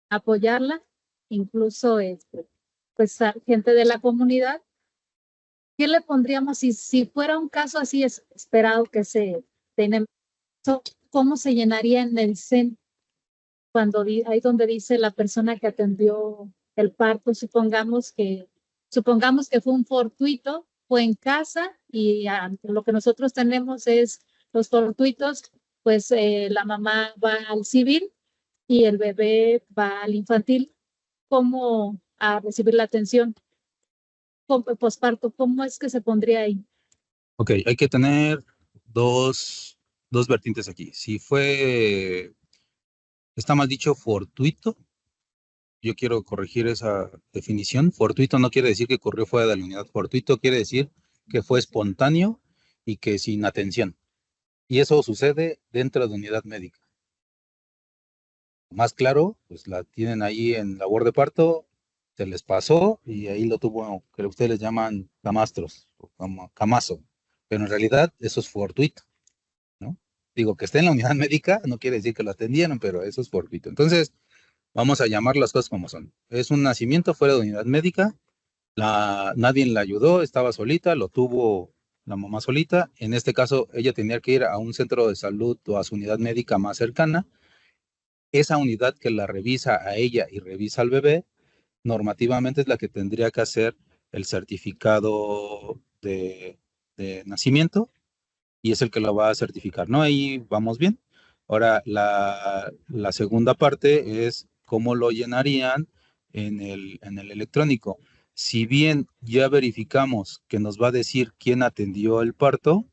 apoyarla, incluso pues gente de la comunidad. ¿Qué le pondríamos si fuera un caso así esperado que se tiene? ¿Cómo se llenaría en el CEN cuando ahí donde dice la persona que atendió el parto? Supongamos que fue un fortuito, fue en casa, y lo que nosotros tenemos es los fortuitos, pues la mamá va al civil y el bebé va al infantil, ¿cómo a recibir la atención posparto? ¿Cómo es que se pondría ahí? Ok, hay que tener dos vertientes aquí. Si está mal dicho fortuito, yo quiero corregir esa definición. Fortuito no quiere decir que corrió fuera de la unidad. Fortuito quiere decir que fue espontáneo y que sin atención. Y eso sucede dentro de unidad médica. Más claro, pues la tienen ahí en labor de parto, se les pasó y ahí lo tuvo, que ustedes les llaman camastros o camazo. Pero en realidad eso es fortuito, ¿no? Digo, que esté en la unidad médica no quiere decir que lo atendieron, pero eso es fortuito. Entonces, vamos a llamar las cosas como son. Es un nacimiento fuera de unidad médica, nadie la ayudó, estaba solita, lo tuvo la mamá solita. En este caso, ella tenía que ir a un centro de salud o a su unidad médica más cercana. Esa unidad que la revisa a ella y revisa al bebé, normativamente es la que tendría que hacer el certificado de nacimiento, y es el que lo va a certificar, ¿no? Ahí vamos bien. Ahora, la segunda parte es cómo lo llenarían en el electrónico. Si bien ya verificamos que nos va a decir quién atendió el parto,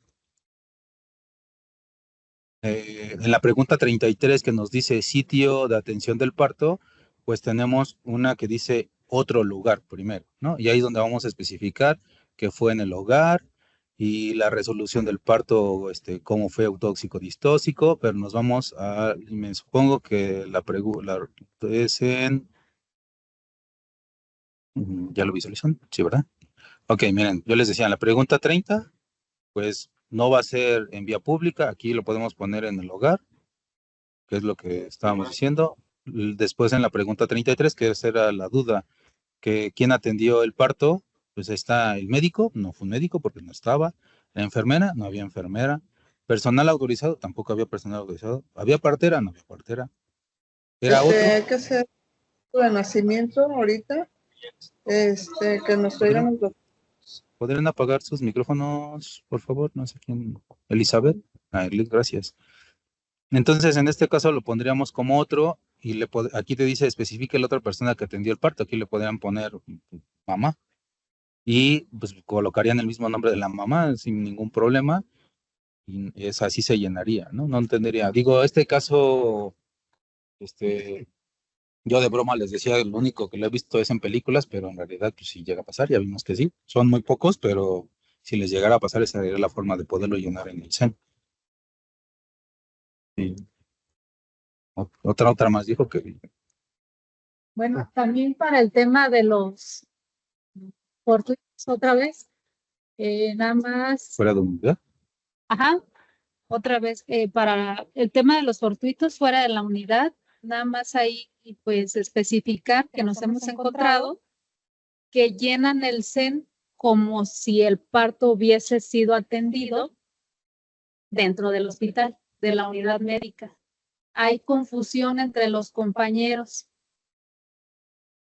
En la pregunta 33 que nos dice sitio de atención del parto, pues tenemos una que dice otro lugar primero, ¿no? Y ahí es donde vamos a especificar que fue en el hogar y la resolución del parto, cómo fue autóxico distóxico, pero nos vamos a, me supongo que la pregunta es en, ya lo visualizan, sí, ¿verdad? Ok, miren, yo les decía, en la pregunta 30, pues no va a ser en vía pública, aquí lo podemos poner en el hogar, que es lo que estábamos diciendo. Después en la pregunta 33, que esa era la duda, que quién atendió el parto, pues está el médico, no fue un médico porque no estaba, la enfermera, no había enfermera, personal autorizado, tampoco había personal autorizado, había partera, no había partera, era otro. Hay que hacer de nacimiento ahorita, que nos traigan los documentos. ¿Podrían apagar sus micrófonos, por favor? No sé quién. Elizabeth. Gracias. Entonces, en este caso lo pondríamos como otro y aquí te dice especifique la otra persona que atendió el parto. Aquí le podrían poner mamá y pues colocarían el mismo nombre de la mamá sin ningún problema y así se llenaría, ¿no? No entendería. Digo, este caso, yo de broma les decía, lo único que lo he visto es en películas, pero en realidad pues sí llega a pasar, ya vimos que sí. Son muy pocos, pero si les llegara a pasar, esa sería la forma de poderlo llenar en el SEM. Sí. Otra más dijo que... Bueno, también para el tema de los fortuitos, otra vez, nada más. ¿Fuera de unidad? Ajá, otra vez, para el tema de los fortuitos fuera de la unidad, nada más ahí, pues, especificar que nos hemos encontrado que llenan el SEN como si el parto hubiese sido atendido dentro del hospital, de la unidad médica. Hay confusión entre los compañeros.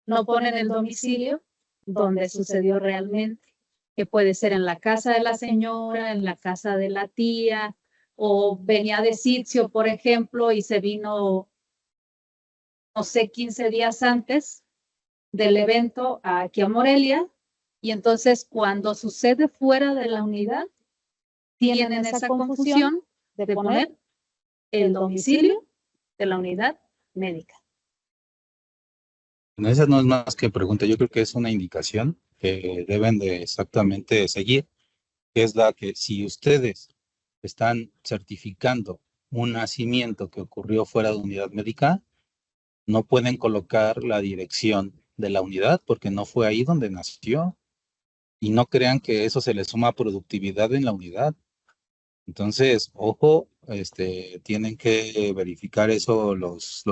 No ponen el domicilio donde sucedió realmente, que puede ser en la casa de la señora, en la casa de la tía, o venía de sitio, por ejemplo, y se vino, no sé, 15 días antes del evento aquí a Morelia, y entonces cuando sucede fuera de la unidad, tienen esa confusión de poner el domicilio de la unidad médica. Bueno, esa no es más que pregunta, yo creo que es una indicación que deben de exactamente seguir, que es la que si ustedes están certificando un nacimiento que ocurrió fuera de unidad médica, no pueden colocar la dirección de la unidad porque no fue ahí donde nació y no crean que eso se le suma productividad en la unidad. Entonces, ojo, tienen que verificar eso los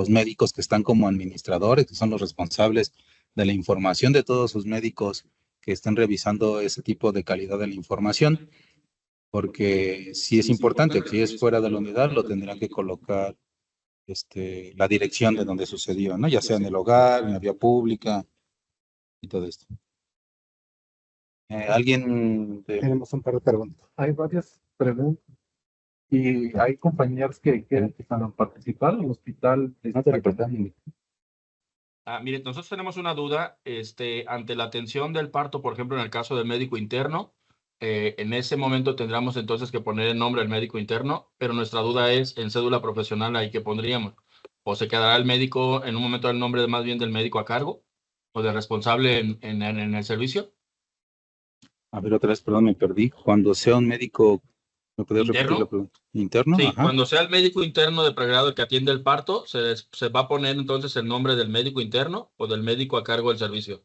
médicos que están como administradores, que son los responsables de la información de todos sus médicos que están revisando ese tipo de calidad de la información, porque sí es importante, si es fuera de la unidad, lo tendrán que colocar la dirección de donde sucedió, ¿no? Ya sea en el hogar, en la vía pública y todo esto. Tenemos un par de preguntas. Hay varias preguntas y hay compañeros que van a participar en el hospital. Mire, nosotros tenemos una duda, ante la atención del parto, por ejemplo, en el caso del médico interno, en ese momento tendríamos entonces que poner el nombre del médico interno, pero nuestra duda es en cédula profesional ahí que pondríamos. O se quedará el médico, en un momento el nombre más bien del médico a cargo o del responsable en el servicio. A ver, otra vez, perdón, me perdí. Cuando sea un médico, ¿me puedes repetir la pregunta? ¿Interno? Sí, ajá. cuando sea el médico interno de pregrado el que atiende el parto, se va a poner entonces el nombre del médico interno o del médico a cargo del servicio.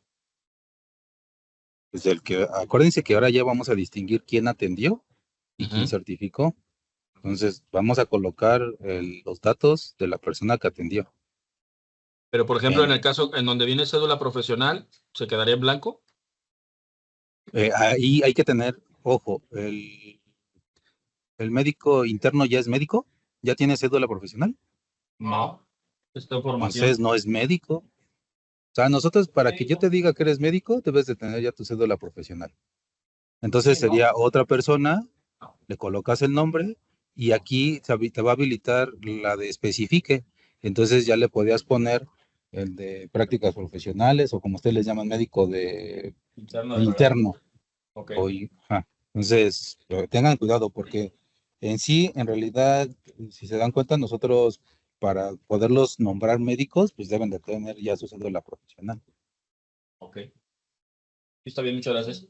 Pues acuérdense que ahora ya vamos a distinguir quién atendió y quién certificó. Entonces, vamos a colocar los datos de la persona que atendió. Pero, por ejemplo, en el caso en donde viene cédula profesional, ¿se quedaría en blanco? Ahí hay que tener, ojo, el médico interno ya es médico, ya tiene cédula profesional. No, esta información. Entonces no es médico. O sea, nosotros, para que yo te diga que eres médico, debes de tener ya tu cédula profesional. Entonces sería otra persona, le colocas el nombre y aquí te va a habilitar la de especifique. Entonces ya le podías poner el de prácticas profesionales o como ustedes les llaman médico de interno. Okay. Entonces, tengan cuidado porque En sí, en realidad, si se dan cuenta, nosotros para poderlos nombrar médicos, pues deben de tener ya su cédula profesional. Ok. Está bien, muchas gracias.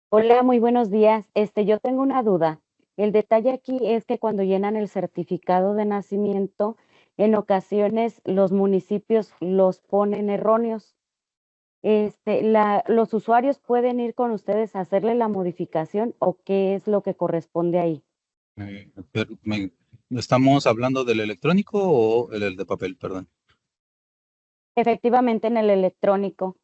Hola, muy buenos días. Yo tengo una duda. El detalle aquí es que cuando llenan el certificado de nacimiento, en ocasiones los municipios los ponen erróneos. ¿Los usuarios pueden ir con ustedes a hacerle la modificación o qué es lo que corresponde ahí? Pero ¿estamos hablando del electrónico o el de papel? Perdón. Efectivamente, en el electrónico.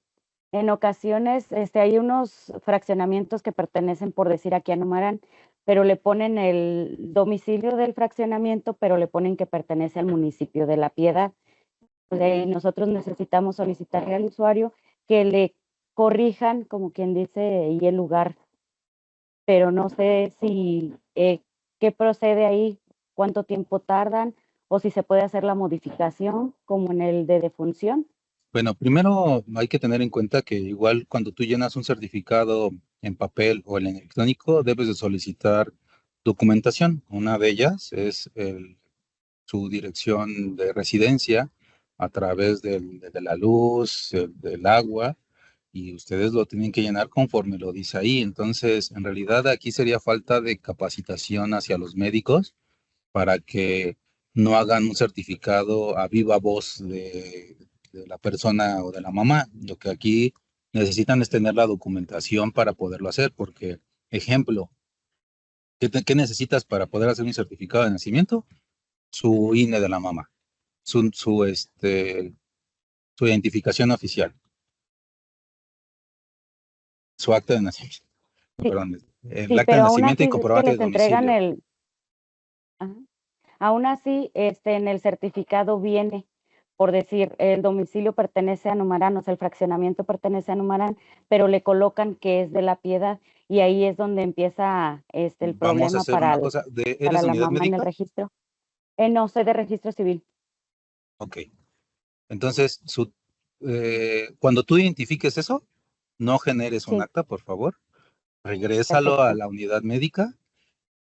En ocasiones, hay unos fraccionamientos que pertenecen, por decir aquí a Numarán, pero le ponen el domicilio del fraccionamiento, pero le ponen que pertenece al municipio de La Piedad. Pues ahí nosotros necesitamos solicitarle al usuario que le corrijan, como quien dice, y el lugar, pero no sé si qué procede ahí, cuánto tiempo tardan, o si se puede hacer la modificación, como en el de defunción. Bueno, primero hay que tener en cuenta que igual cuando tú llenas un certificado en papel o en electrónico, debes de solicitar documentación. Una de ellas es su dirección de residencia a través de la luz, del agua, y ustedes lo tienen que llenar conforme lo dice ahí. Entonces, en realidad aquí sería falta de capacitación hacia los médicos para que no hagan un certificado a viva voz de la persona o de la mamá. Lo que aquí necesitan es tener la documentación para poderlo hacer, porque, ejemplo, ¿qué necesitas para poder hacer un certificado de nacimiento? Su INE de la mamá, su identificación oficial, su acta de nacimiento, Sí, perdón, el sí, acta de pero aún nacimiento y así es que comprobante de les entregan domicilio. ajá. Aún así, en el certificado viene, por decir, el domicilio pertenece a Numarán, o sea, el fraccionamiento pertenece a Numarán, pero le colocan que es de La Piedad, y ahí es donde empieza, el Vamos a problema hacer para una cosa, ¿eres para de la unidad mamá en el médica? registro. No, soy de registro civil. Ok. Entonces, cuando tú identifiques eso, no generes un Sí, acta, por favor. Regrésalo a perfecto. la unidad médica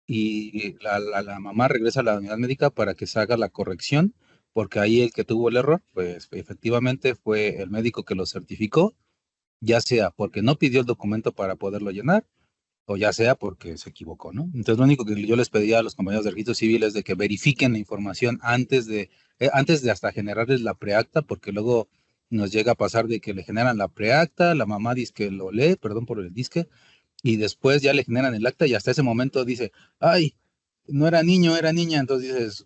y la mamá regresa a la unidad médica para que se haga la corrección, porque ahí el que tuvo el error, pues efectivamente fue el médico que lo certificó, ya sea porque no pidió el documento para poderlo llenar o ya sea porque se equivocó, ¿no? Entonces, lo único que yo les pedía a los compañeros de registro civil es de que verifiquen la información antes de hasta generarles la preacta, porque luego nos llega a pasar de que le generan la preacta, la mamá dice que lo lee, perdón por el disque, y después ya le generan el acta y hasta ese momento dice, ay, no era niño, era niña, entonces dices,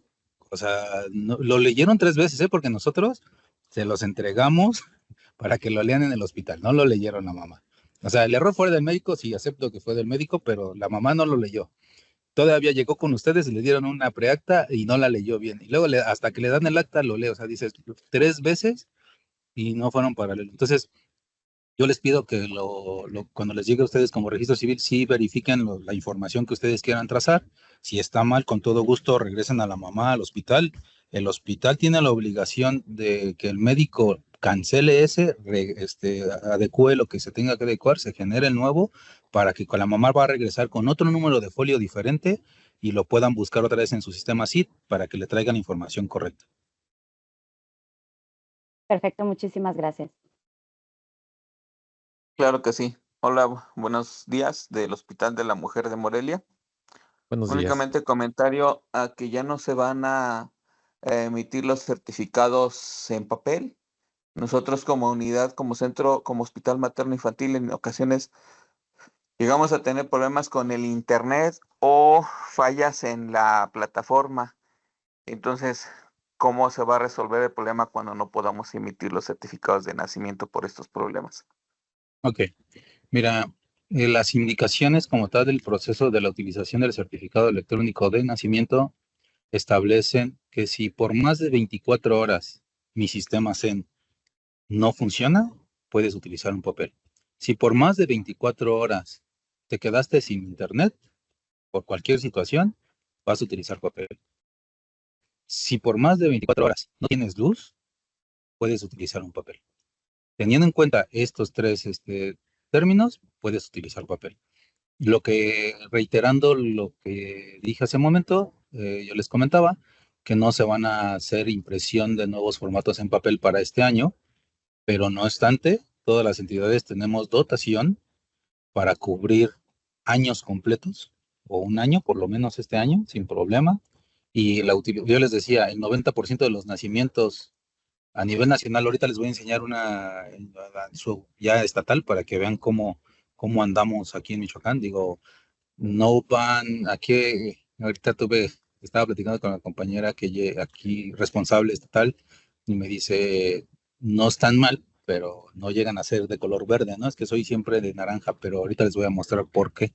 o sea, lo leyeron 3 veces, ¿eh? Porque nosotros se los entregamos para que lo lean en el hospital, no lo leyeron la mamá. O sea, el error fue del médico, sí, acepto que fue del médico, pero la mamá no lo leyó. Todavía llegó con ustedes y le dieron una preacta y no la leyó bien. Y luego hasta que le dan el acta lo lee, o sea, dices 3 veces y no fueron paralelos. Entonces, yo les pido que cuando les llegue a ustedes como registro civil, sí verifiquen la información que ustedes quieran trazar. Si está mal, con todo gusto regresen a la mamá al hospital. El hospital tiene la obligación de que el médico cancele adecue lo que se tenga que adecuar, se genere el nuevo, para que con la mamá va a regresar con otro número de folio diferente y lo puedan buscar otra vez en su sistema SID para que le traigan la información correcta. Perfecto, muchísimas gracias. Claro que sí. Hola, buenos días del Hospital de la Mujer de Morelia. Buenos días. Únicamente comentario a que ya no se van a emitir los certificados en papel. Nosotros como unidad, como centro, como hospital materno infantil, en ocasiones llegamos a tener problemas con el internet o fallas en la plataforma. Entonces, ¿cómo se va a resolver el problema cuando no podamos emitir los certificados de nacimiento por estos problemas? Ok, mira, las indicaciones como tal del proceso de la utilización del certificado electrónico de nacimiento establecen que si por más de 24 horas mi sistema CEN no funciona, puedes utilizar un papel. Si por más de 24 horas te quedaste sin internet, por cualquier situación, vas a utilizar papel. Si por más de 24 horas no tienes luz, puedes utilizar un papel. Teniendo en cuenta estos tres términos, puedes utilizar papel. Reiterando lo que dije hace un momento, yo les comentaba que no se van a hacer impresión de nuevos formatos en papel para este año, pero no obstante, todas las entidades tenemos dotación para cubrir años completos, o un año, por lo menos este año, sin problema. Y yo les decía, el 90% de los nacimientos a nivel nacional, ahorita les voy a enseñar una ya estatal para que vean cómo andamos aquí en Michoacán. Digo, no van, aquí, ahorita estaba platicando con la compañera aquí responsable estatal y me dice, no están mal, pero no llegan a ser de color verde, ¿no? Es que soy siempre de naranja, pero ahorita les voy a mostrar por qué.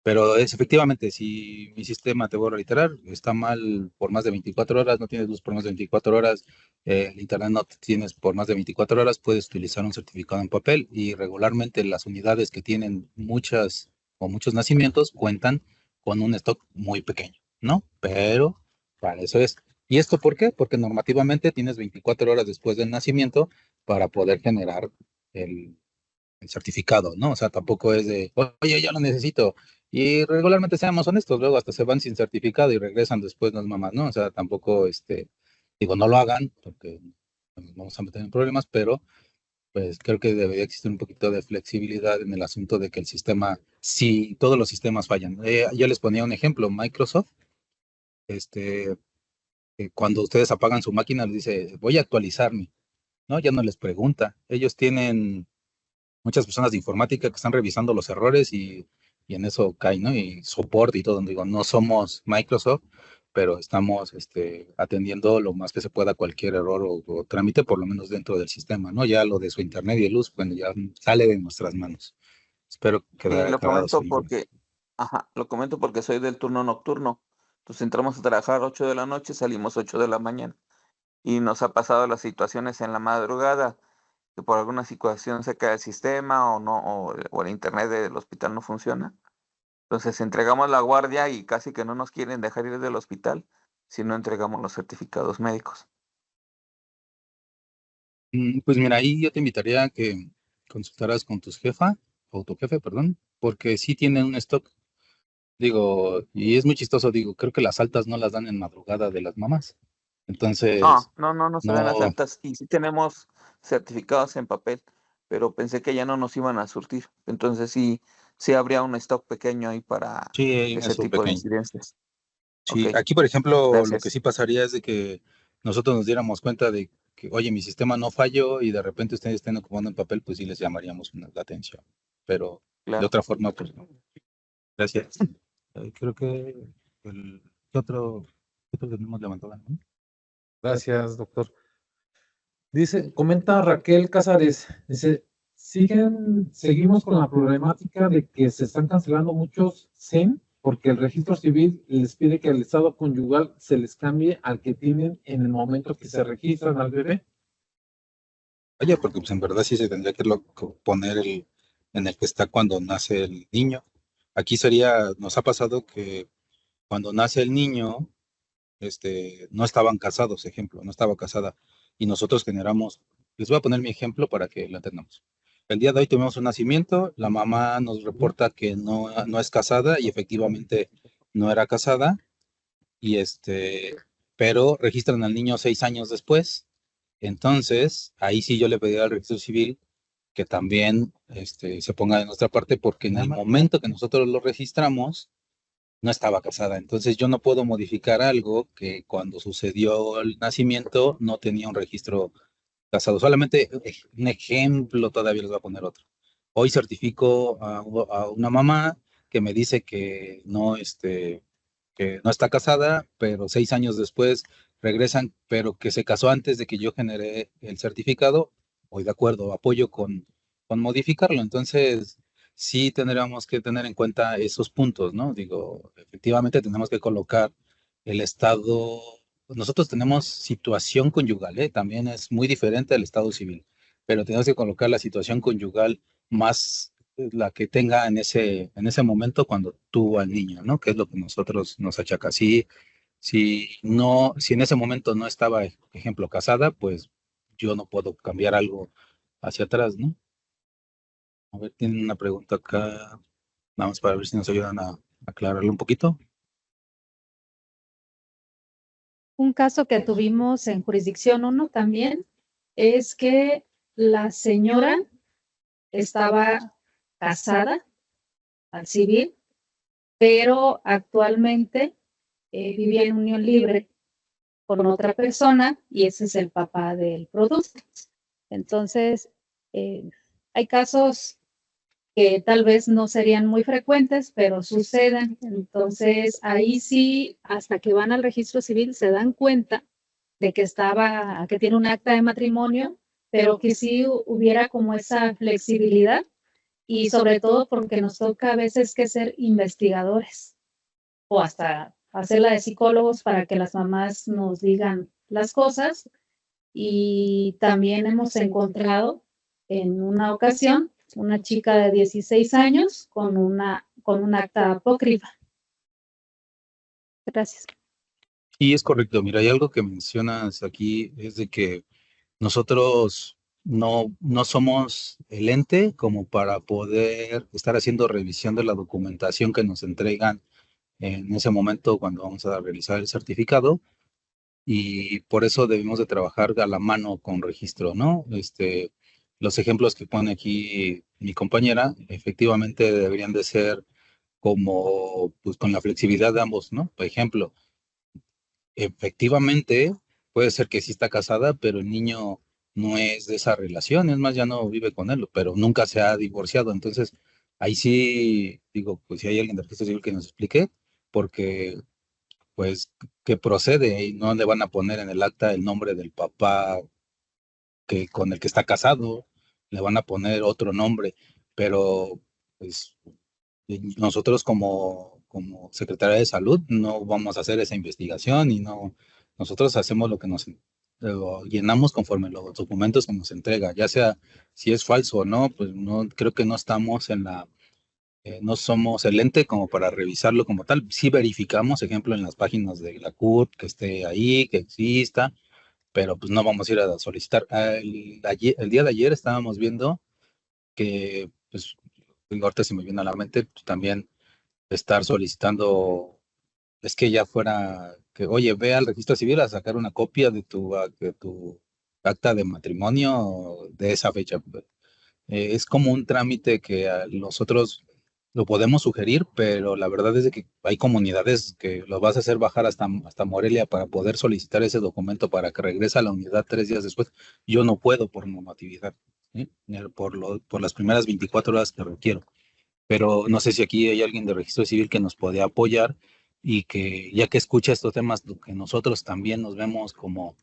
Pero es efectivamente, si mi sistema, te voy a reiterar, está mal por más de 24 horas, no tienes luz por más de 24 horas, el internet no tienes por más de 24 horas, puedes utilizar un certificado en papel y regularmente las unidades que tienen muchas o muchos nacimientos cuentan con un stock muy pequeño, ¿no? Pero para eso es. ¿Y esto por qué? Porque normativamente tienes 24 horas después del nacimiento para poder generar el certificado, ¿no? O sea, tampoco es de, oye, ya lo necesito. Y regularmente, seamos honestos, luego hasta se van sin certificado y regresan después las mamás, ¿no? O sea, tampoco, digo, no lo hagan porque nos vamos a meter en problemas, pero pues creo que debería existir un poquito de flexibilidad en el asunto de que el sistema, si todos los sistemas fallan. Yo les ponía un ejemplo, Microsoft, cuando ustedes apagan su máquina, les dice, voy a actualizarme, ¿no? Ya no les pregunta. Ellos tienen muchas personas de informática que están revisando los errores y en eso cae, ¿no? Y soporte y todo. Digo, no somos Microsoft, pero estamos atendiendo lo más que se pueda cualquier error o trámite, por lo menos dentro del sistema, ¿no? Ya lo de su internet y luz, bueno, ya sale de nuestras manos. Espero quedar Lo aclarado, comento señor. porque, lo comento porque soy del turno nocturno. Entonces entramos a trabajar 8 de la noche, salimos 8 de la mañana. Y nos ha pasado las situaciones en la madrugada, que por alguna situación se cae el sistema o no, o el internet del hospital no funciona. Entonces entregamos la guardia y casi que no nos quieren dejar ir del hospital si no entregamos los certificados médicos. Pues mira, ahí yo te invitaría a que consultaras con tu jefe, perdón, porque sí tienen un stock. Digo, y es muy chistoso, digo, creo que las altas no las dan en madrugada de las mamás. Entonces, No se dan las no, altas y sí tenemos certificados en papel, pero pensé que ya no nos iban a surtir. Entonces sí habría un stock pequeño ahí para sí, hay un ese stock tipo de pequeño. incidencias. Ok, Sí, aquí, por ejemplo, lo que gracias. sí pasaría es de que nosotros nos diéramos cuenta de que, oye, mi sistema no falló y de repente ustedes estén ocupando en papel, pues sí les llamaríamos la atención. Pero de Claro. otra forma, pues no. Gracias. Creo que el ¿qué otro tenemos levantado la mano? Gracias, doctor. Dice, comenta Raquel Casares, dice, seguimos con la problemática de que se están cancelando muchos CEN porque el registro civil les pide que el estado conyugal se les cambie al que tienen en el momento que se registran al bebé. Oye, porque pues en verdad sí se tendría que poner en el que está cuando nace el niño. Aquí nos ha pasado que cuando nace el niño, no estaban casados, ejemplo, no estaba casada. Y nosotros generamos, les voy a poner mi ejemplo para que lo entendamos. El día de hoy tuvimos un nacimiento, la mamá nos reporta que no es casada y efectivamente no era casada, y pero registran al niño 6 años después. Entonces, ahí sí yo le pedí al registro civil que también se ponga de nuestra parte, porque en el momento que nosotros lo registramos, no estaba casada. Entonces yo no puedo modificar algo que cuando sucedió el nacimiento no tenía un registro casado. Solamente un ejemplo, todavía les voy a poner otro. Hoy certifico a una mamá que me dice que no está casada, pero 6 años después regresan, pero que se casó antes de que yo generé el certificado. Hoy de acuerdo, apoyo con modificarlo. Entonces, sí tendríamos que tener en cuenta esos puntos, ¿no? Digo, efectivamente tenemos que colocar el estado. Nosotros tenemos situación conyugal, ¿eh? También es muy diferente al estado civil, pero tenemos que colocar la situación conyugal más la que tenga en ese momento cuando tuvo al niño, ¿no? Que es lo que nosotros nos achaca. Si en ese momento no estaba, ejemplo, casada, pues yo no puedo cambiar algo hacia atrás, ¿no? A ver, tienen una pregunta acá. Vamos para ver si nos ayudan a aclararlo un poquito. Un caso que tuvimos en jurisdicción 1 también es que la señora estaba casada al civil, pero actualmente vivía en unión libre con otra persona y ese es el papá del producto. Entonces, hay casos que tal vez no serían muy frecuentes, pero suceden. Entonces, ahí sí, hasta que van al registro civil, se dan cuenta de que que tiene un acta de matrimonio, pero que sí hubiera como esa flexibilidad y sobre todo porque nos toca a veces que ser investigadores o hasta hacerla de psicólogos para que las mamás nos digan las cosas. Y también hemos encontrado en una ocasión una chica de 16 años con un acta apócrifa. Gracias. Y es correcto, mira, hay algo que mencionas aquí, es de que nosotros no somos el ente como para poder estar haciendo revisión de la documentación que nos entregan en ese momento cuando vamos a realizar el certificado, y por eso debemos de trabajar a la mano con registro, ¿no? Los ejemplos que pone aquí mi compañera, efectivamente deberían de ser como, pues con la flexibilidad de ambos, ¿no? Por ejemplo, efectivamente puede ser que sí está casada, pero el niño no es de esa relación, es más, ya no vive con él, pero nunca se ha divorciado. Entonces, ahí sí, digo, pues si hay alguien del registro civil que nos explique, porque pues que procede y no le van a poner en el acta el nombre del papá que con el que está casado, le van a poner otro nombre, pero pues nosotros como Secretaría de Salud no vamos a hacer esa investigación y no, nosotros hacemos lo llenamos conforme los documentos que nos entrega, ya sea si es falso o no, pues no, creo que no estamos no somos el ente como para revisarlo como tal. Sí verificamos, ejemplo, en las páginas de la CUT, que esté ahí, que exista, pero pues no vamos a ir a solicitar. El día de ayer estábamos viendo que, pues, digo, ahorita se me viene a la mente, pues, también estar solicitando, es que ya fuera, que, oye, ve al registro civil a sacar una copia de tu acta de matrimonio de esa fecha. Es como un trámite que nosotros lo podemos sugerir, pero la verdad es de que hay comunidades que lo vas a hacer bajar hasta Morelia para poder solicitar ese documento para que regrese a la unidad 3 días después. Yo no puedo por normatividad, ¿sí? Por las primeras 24 horas que requiero. Pero no sé si aquí hay alguien de registro civil que nos puede apoyar y que ya que escucha estos temas, que nosotros también nos vemos como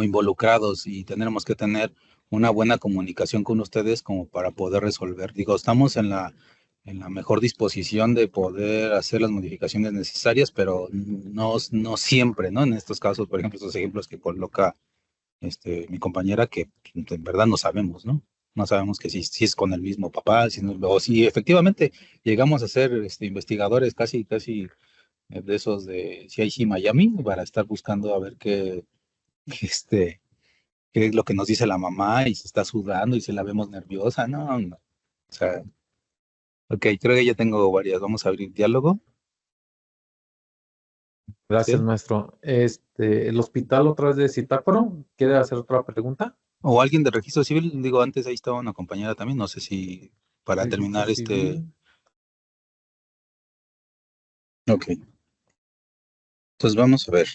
involucrados y tendremos que tener una buena comunicación con ustedes como para poder resolver. Digo, estamos en la mejor disposición de poder hacer las modificaciones necesarias, pero no siempre, ¿no? En estos casos, por ejemplo, estos ejemplos que coloca mi compañera, que en verdad no sabemos, ¿no? No sabemos que si es con el mismo papá, o si efectivamente llegamos a ser investigadores casi de esos de CIC Miami para estar buscando a ver qué es lo que nos dice la mamá y se está sudando y se la vemos nerviosa, no, no. O sea, ok, creo que ya tengo varias. Vamos a abrir diálogo. Gracias, ¿Sí? maestro. El hospital otra vez de Zitácuaro, ¿quiere hacer otra pregunta? O alguien de registro civil, digo, antes ahí estaba una compañera también, no sé si para Registro terminar civil. Ok, entonces vamos a ver.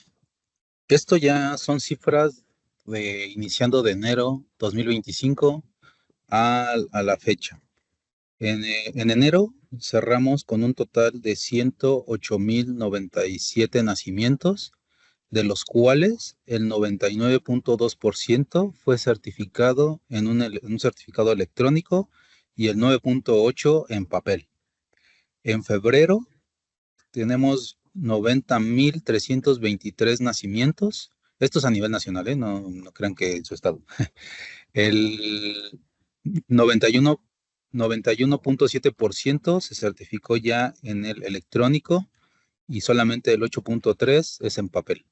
Esto ya son cifras de iniciando de enero 2025 a la fecha. En enero cerramos con un total de 108,097 nacimientos, de los cuales el 99,2% fue certificado en un certificado electrónico y el 9,8% en papel. En febrero tenemos 90,323 nacimientos. Esto es a nivel nacional, ¿eh? No crean que en su estado. El 91,7% se certificó ya en el electrónico y solamente el 8,3% es en papel.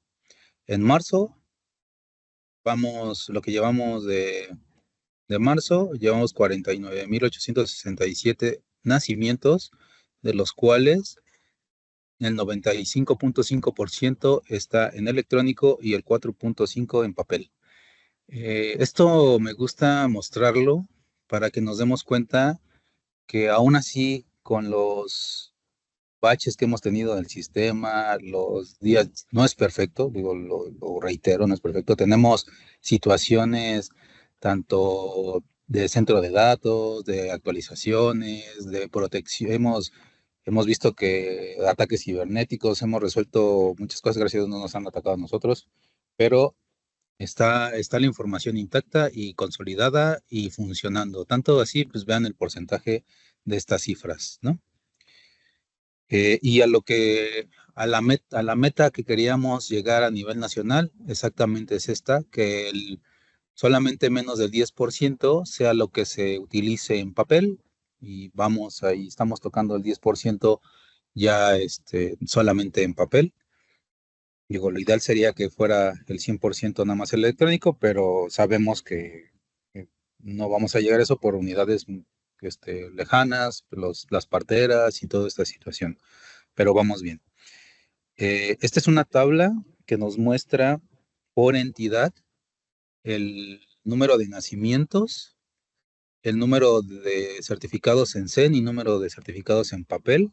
En marzo, lo que llevamos de marzo, llevamos 49,867 nacimientos, de los cuales el 95.5% está en electrónico y el 4.5% en papel. Esto me gusta mostrarlo para que nos demos cuenta que aún así, con los baches que hemos tenido en el sistema, los días, no es perfecto, digo, lo reitero, no es perfecto. Tenemos situaciones tanto de centro de datos, de actualizaciones, de protección. Hemos visto que ataques cibernéticos, hemos resuelto muchas cosas, gracias a Dios no nos han atacado a nosotros, pero está la información intacta y consolidada y funcionando. Tanto así, pues vean el porcentaje de estas cifras, ¿no? Y a la meta que queríamos llegar a nivel nacional, exactamente es esta, que solamente menos del 10% sea lo que se utilice en papel, y vamos, ahí estamos tocando el 10% ya solamente en papel. Digo, lo ideal sería que fuera el 100% nada más electrónico, pero sabemos que no vamos a llegar a eso por unidades lejanas, las parteras y toda esta situación, pero vamos bien. Esta es una tabla que nos muestra por entidad el número de nacimientos, el número de certificados en CEN y número de certificados en papel.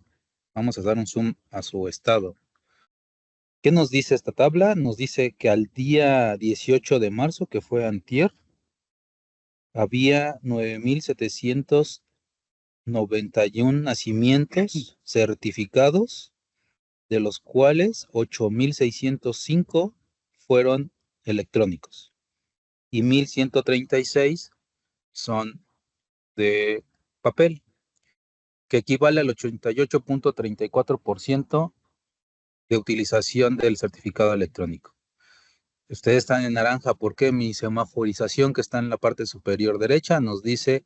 Vamos a dar un zoom a su estado. ¿Qué nos dice esta tabla? Nos dice que al día 18 de marzo, que fue antier, había 9,791 nacimientos certificados, de los cuales 8,605 fueron electrónicos y 1,136 son de papel, que equivale al 88.34% de utilización del certificado electrónico. Ustedes están en naranja porque mi semaforización, que está en la parte superior derecha, nos dice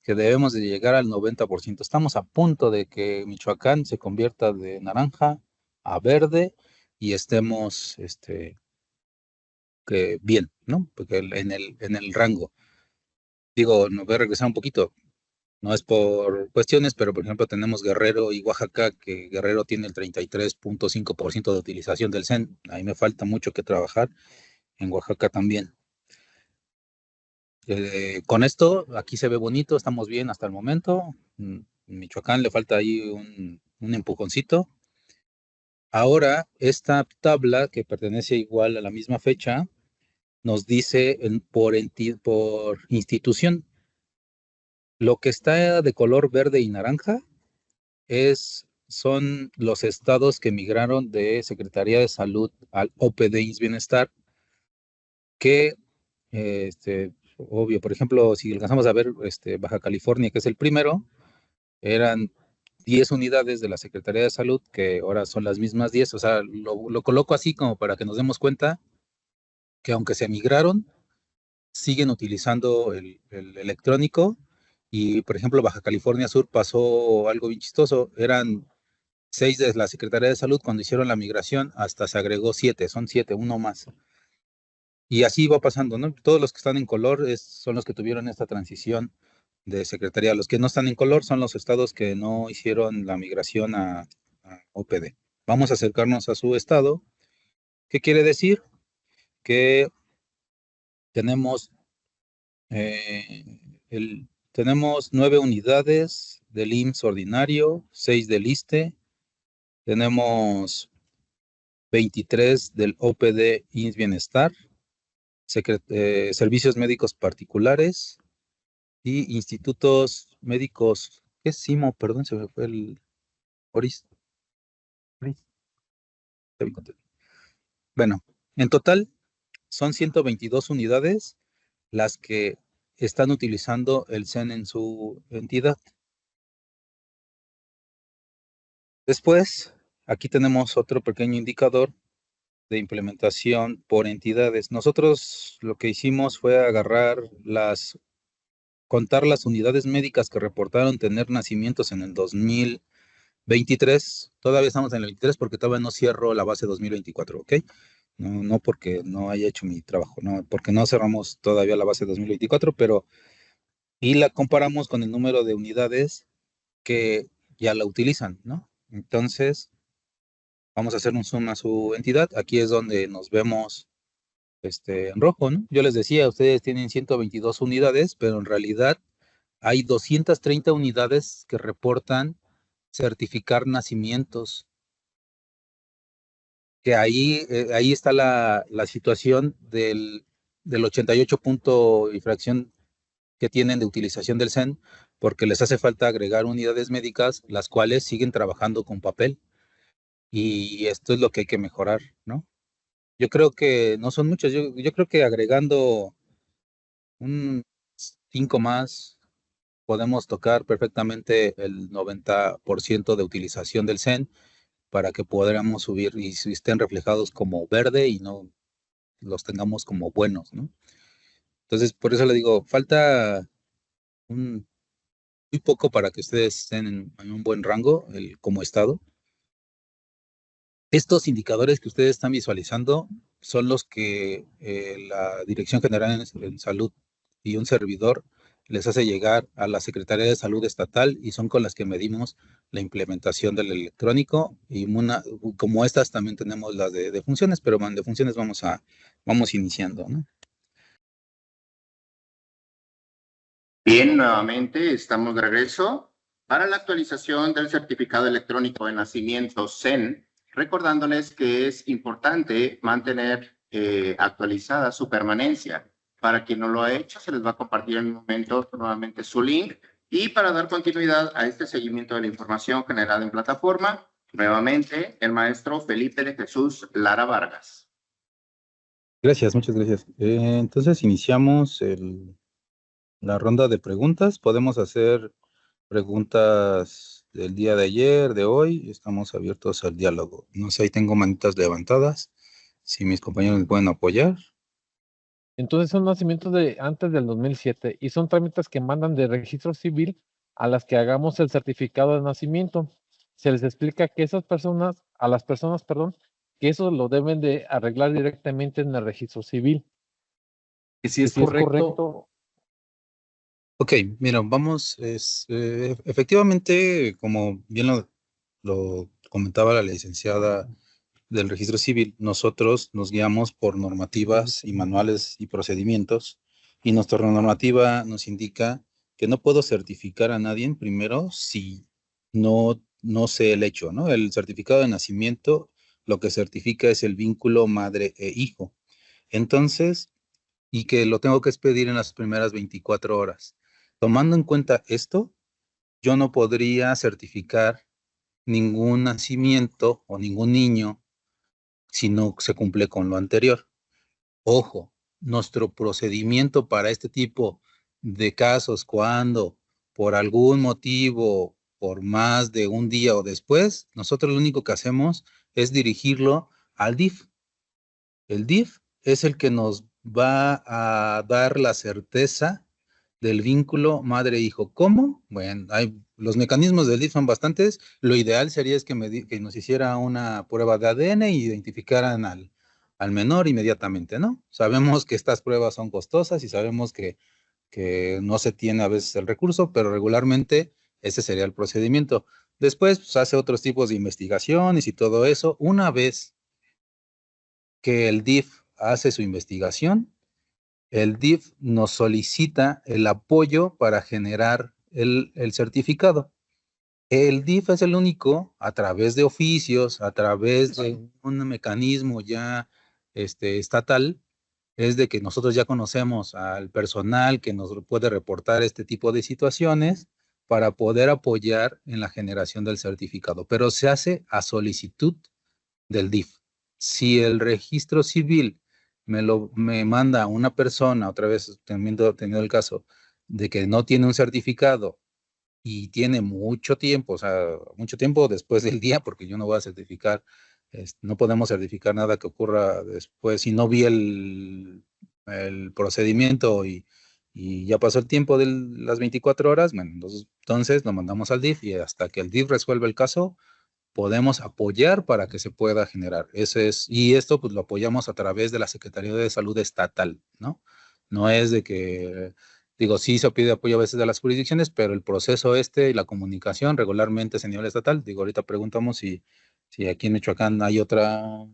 que debemos de llegar al 90%. Estamos a punto de que Michoacán se convierta de naranja a verde y estemos bien, ¿no? Porque en el rango. Digo, nos voy a regresar un poquito. No es por cuestiones, pero por ejemplo tenemos Guerrero y Oaxaca, que Guerrero tiene el 33.5% de utilización del CEN. Ahí me falta mucho que trabajar. En Oaxaca también. Con esto, aquí se ve bonito, estamos bien hasta el momento. En Michoacán le falta ahí un empujoncito. Ahora, esta tabla, que pertenece igual a la misma fecha, nos dice por institución. Lo que está de color verde y naranja son los estados que migraron de Secretaría de Salud al OPD IMSS Bienestar, que, obvio, por ejemplo, si alcanzamos a ver Baja California, que es el primero, eran 10 unidades de la Secretaría de Salud, que ahora son las mismas 10, o sea, lo coloco así como para que nos demos cuenta que aunque se migraron, siguen utilizando el electrónico. Y, por ejemplo, Baja California Sur pasó algo bien chistoso, eran 6 de la Secretaría de Salud cuando hicieron la migración, hasta se agregó 7, son 7, uno más. Y así va pasando, ¿no? Todos los que están en color son los que tuvieron esta transición de secretaría. Los que no están en color son los estados que no hicieron la migración a OPD. Vamos a acercarnos a su estado. ¿Qué quiere decir? Que tenemos, tenemos 9 unidades del IMSS ordinario, 6 del ISSSTE, tenemos 23 del OPD IMSS Bienestar, servicios médicos particulares y institutos médicos. ¿Qué es CIMO? Perdón, se me fue el ORIS. Bueno, en total son 122 unidades las que están utilizando el CEN en su entidad. Después, aquí tenemos otro pequeño indicador de implementación por entidades. Nosotros lo que hicimos fue contar las unidades médicas que reportaron tener nacimientos en el 2023. Todavía estamos en el 23 porque todavía no cierro la base 2024, ¿ok? No porque no haya hecho mi trabajo, no, porque no cerramos todavía la base 2024, y la comparamos con el número de unidades que ya la utilizan, ¿no? Entonces, vamos a hacer un zoom a su entidad. Aquí es donde nos vemos en rojo, ¿no? Yo les decía, ustedes tienen 122 unidades, pero en realidad hay 230 unidades que reportan certificar nacimientos, que ahí está la situación del 88 punto y fracción que tienen de utilización del CEN, porque les hace falta agregar unidades médicas, las cuales siguen trabajando con papel, y esto es lo que hay que mejorar, ¿no? Yo creo que no son muchas, yo creo que agregando un 5 más, podemos tocar perfectamente el 90% de utilización del CEN para que podamos subir y si estén reflejados como verde y no los tengamos como buenos, ¿no? Entonces, por eso le digo, falta muy poco para que ustedes estén en un buen rango como estado. Estos indicadores que ustedes están visualizando son los que la Dirección General en Salud y un servidor les hace llegar a la Secretaría de Salud Estatal y son con las que medimos la implementación del electrónico y como estas también tenemos las de funciones, pero de funciones vamos iniciando, ¿no? Bien, nuevamente estamos de regreso para la actualización del certificado electrónico de nacimiento CEN, recordándoles que es importante mantener actualizada su permanencia. Para quien no lo ha hecho, se les va a compartir en un momento nuevamente su link. Y para dar continuidad a este seguimiento de la información generada en plataforma, nuevamente el maestro Felipe de Jesús Lara Vargas. Gracias, muchas gracias. Entonces iniciamos la ronda de preguntas. Podemos hacer preguntas del día de ayer, de hoy. Estamos abiertos al diálogo. No sé, ahí tengo manitas levantadas. Si mis compañeros me pueden apoyar. Entonces son nacimientos de antes del 2007 y son trámites que mandan de registro civil a las que hagamos el certificado de nacimiento. Se les explica que a las personas, que eso lo deben de arreglar directamente en el registro civil. Y si es correcto. Ok, mira, vamos, efectivamente, como bien lo comentaba la licenciada del registro civil, nosotros nos guiamos por normativas y manuales y procedimientos, y nuestra normativa nos indica que no puedo certificar a nadie primero si no sé el hecho, ¿no? El certificado de nacimiento lo que certifica es el vínculo madre e hijo. Entonces, y que lo tengo que expedir en las primeras 24 horas. Tomando en cuenta esto, yo no podría certificar ningún nacimiento o ningún niño si no se cumple con lo anterior. Ojo, nuestro procedimiento para este tipo de casos, cuando por algún motivo, por más de un día o después, nosotros lo único que hacemos es dirigirlo al DIF. El DIF es el que nos va a dar la certeza del vínculo madre-hijo. ¿Cómo? Bueno, los mecanismos del DIF son bastantes. Lo ideal sería que nos hiciera una prueba de ADN e identificaran al menor inmediatamente, ¿no? Sabemos que estas pruebas son costosas y sabemos que no se tiene a veces el recurso, pero regularmente ese sería el procedimiento. Después, pues, hace otros tipos de investigaciones y todo eso. Una vez que el DIF hace su investigación, el DIF nos solicita el apoyo para generar el certificado. El DIF es el único, a través de oficios, a través de un mecanismo ya estatal, es de que nosotros ya conocemos al personal que nos puede reportar este tipo de situaciones para poder apoyar en la generación del certificado, pero se hace a solicitud del DIF. Si el registro civil me manda una persona, otra vez teniendo el caso de que no tiene un certificado y tiene mucho tiempo, o sea, mucho tiempo después del día, porque yo no voy a certificar, no podemos certificar nada que ocurra después, si no vi el procedimiento y ya pasó el tiempo de las 24 horas, bueno, entonces lo mandamos al DIF y hasta que el DIF resuelva el caso, podemos apoyar para que se pueda generar. Y esto pues lo apoyamos a través de la Secretaría de Salud Estatal, ¿no? No es de que Digo, sí se pide apoyo a veces de las jurisdicciones, pero el proceso y la comunicación regularmente es a nivel estatal. Digo, ahorita preguntamos si aquí en Michoacán hay otro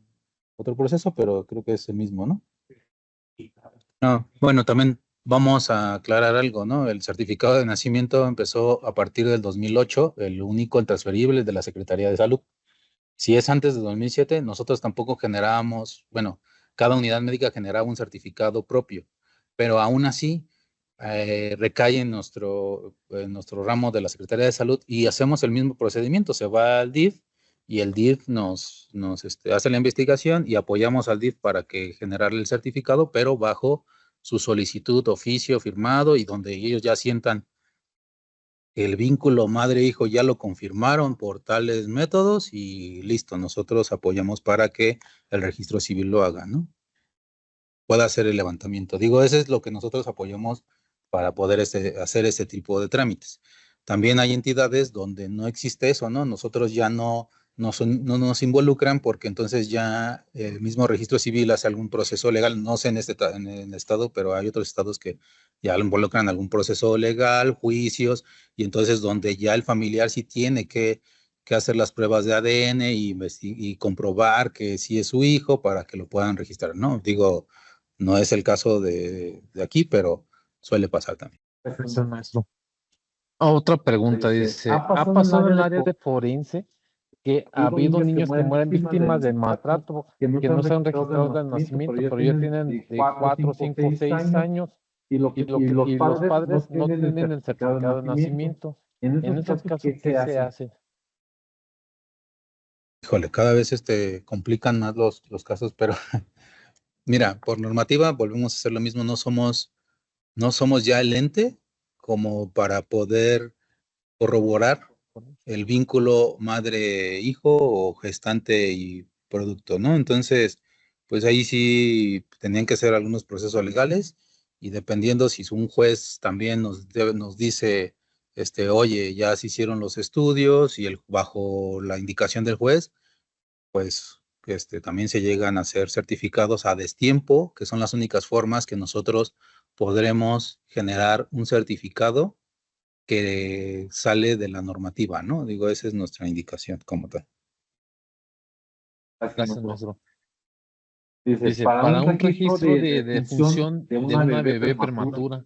proceso, pero creo que es el mismo, ¿no? No, bueno, también vamos a aclarar algo, ¿no? El certificado de nacimiento empezó a partir del 2008, el único intransferible de la Secretaría de Salud. Si es antes de 2007, nosotros tampoco generábamos, bueno, cada unidad médica generaba un certificado propio, pero aún así recae en nuestro ramo de la Secretaría de Salud y hacemos el mismo procedimiento. Se va al DIF y el DIF nos hace la investigación y apoyamos al DIF para que generara el certificado, pero bajo su solicitud, oficio firmado y donde ellos ya sientan el vínculo madre-hijo, ya lo confirmaron por tales métodos y listo, nosotros apoyamos para que el registro civil lo haga, ¿no? Pueda hacer el levantamiento. Digo, ese es lo que nosotros apoyamos para poder hacer ese tipo de trámites. También hay entidades donde no existe eso, ¿no? Nosotros ya no nos involucran porque entonces ya el mismo registro civil hace algún proceso legal, no sé en el estado, pero hay otros estados que ya lo involucran en algún proceso legal, juicios, y entonces donde ya el familiar sí tiene que hacer las pruebas de ADN y comprobar que sí es su hijo para que lo puedan registrar, ¿no? Digo, no es el caso de aquí, pero suele pasar también. Perfecto, maestro. Otra pregunta, dice, ¿ha pasado en el área de forense que ha habido niños que mueren víctimas de maltrato, que no se han registrado de nacimiento, pero ya tienen de 4, 5, 6 años y los padres no tienen el certificado de nacimiento? En esos casos, ¿qué se hace? Híjole, cada vez complican más los casos, pero mira, por normativa volvemos a hacer lo mismo, no somos ya el ente como para poder corroborar el vínculo madre-hijo o gestante y producto, ¿no? Entonces, pues ahí sí tenían que hacer algunos procesos legales y dependiendo si un juez también nos dice, oye, ya se hicieron los estudios y bajo la indicación del juez, pues también se llegan a hacer certificados a destiempo, que son las únicas formas que nosotros podremos generar un certificado que sale de la normativa, ¿no? Digo, esa es nuestra indicación como tal. Gracias, maestro. Dice, para un registro de defunción de una bebé prematura,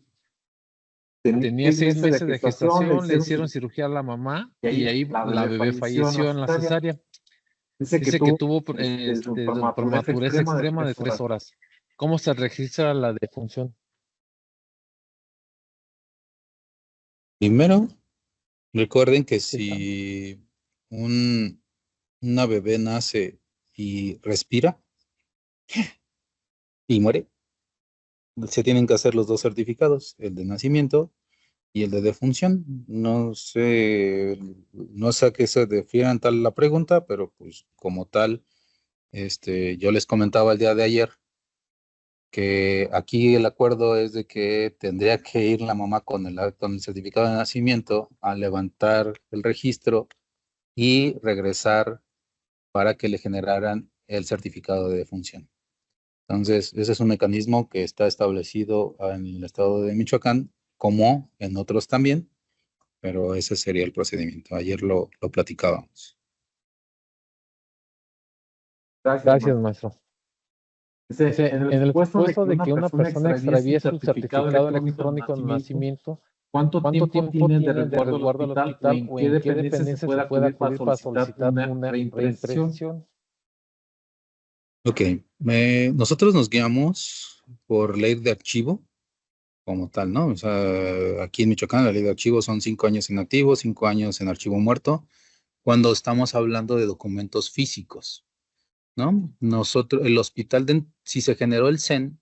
tenía 6 meses de gestación, le hicieron cirugía a la mamá y ahí la bebé falleció en la cesárea. Dice que tuvo prematurez extrema de 3 horas. ¿Cómo se registra la defunción? Primero, recuerden que si una bebé nace y respira y muere, se tienen que hacer los 2 certificados, el de nacimiento y el de defunción. No sé a qué se refieran tal la pregunta, pero pues como tal, yo les comentaba el día de ayer que aquí el acuerdo es de que tendría que ir la mamá con el certificado de nacimiento a levantar el registro y regresar para que le generaran el certificado de defunción. Entonces, ese es un mecanismo que está establecido en el estado de Michoacán, como en otros también, pero ese sería el procedimiento. Ayer lo platicábamos. Gracias, maestro. En el supuesto de que una persona extravíe su certificado electrónico de nacimiento, ¿cuánto tiempo tiene de resguardo al hospital o en qué dependencia se puede acudir para solicitar una reimpresión? Ok, nosotros nos guiamos por ley de archivo como tal, ¿no? O sea, aquí en Michoacán la ley de archivo son 5 años en activo, 5 años en archivo muerto, cuando estamos hablando de documentos físicos, ¿no? Nosotros, el hospital, si se generó el CEN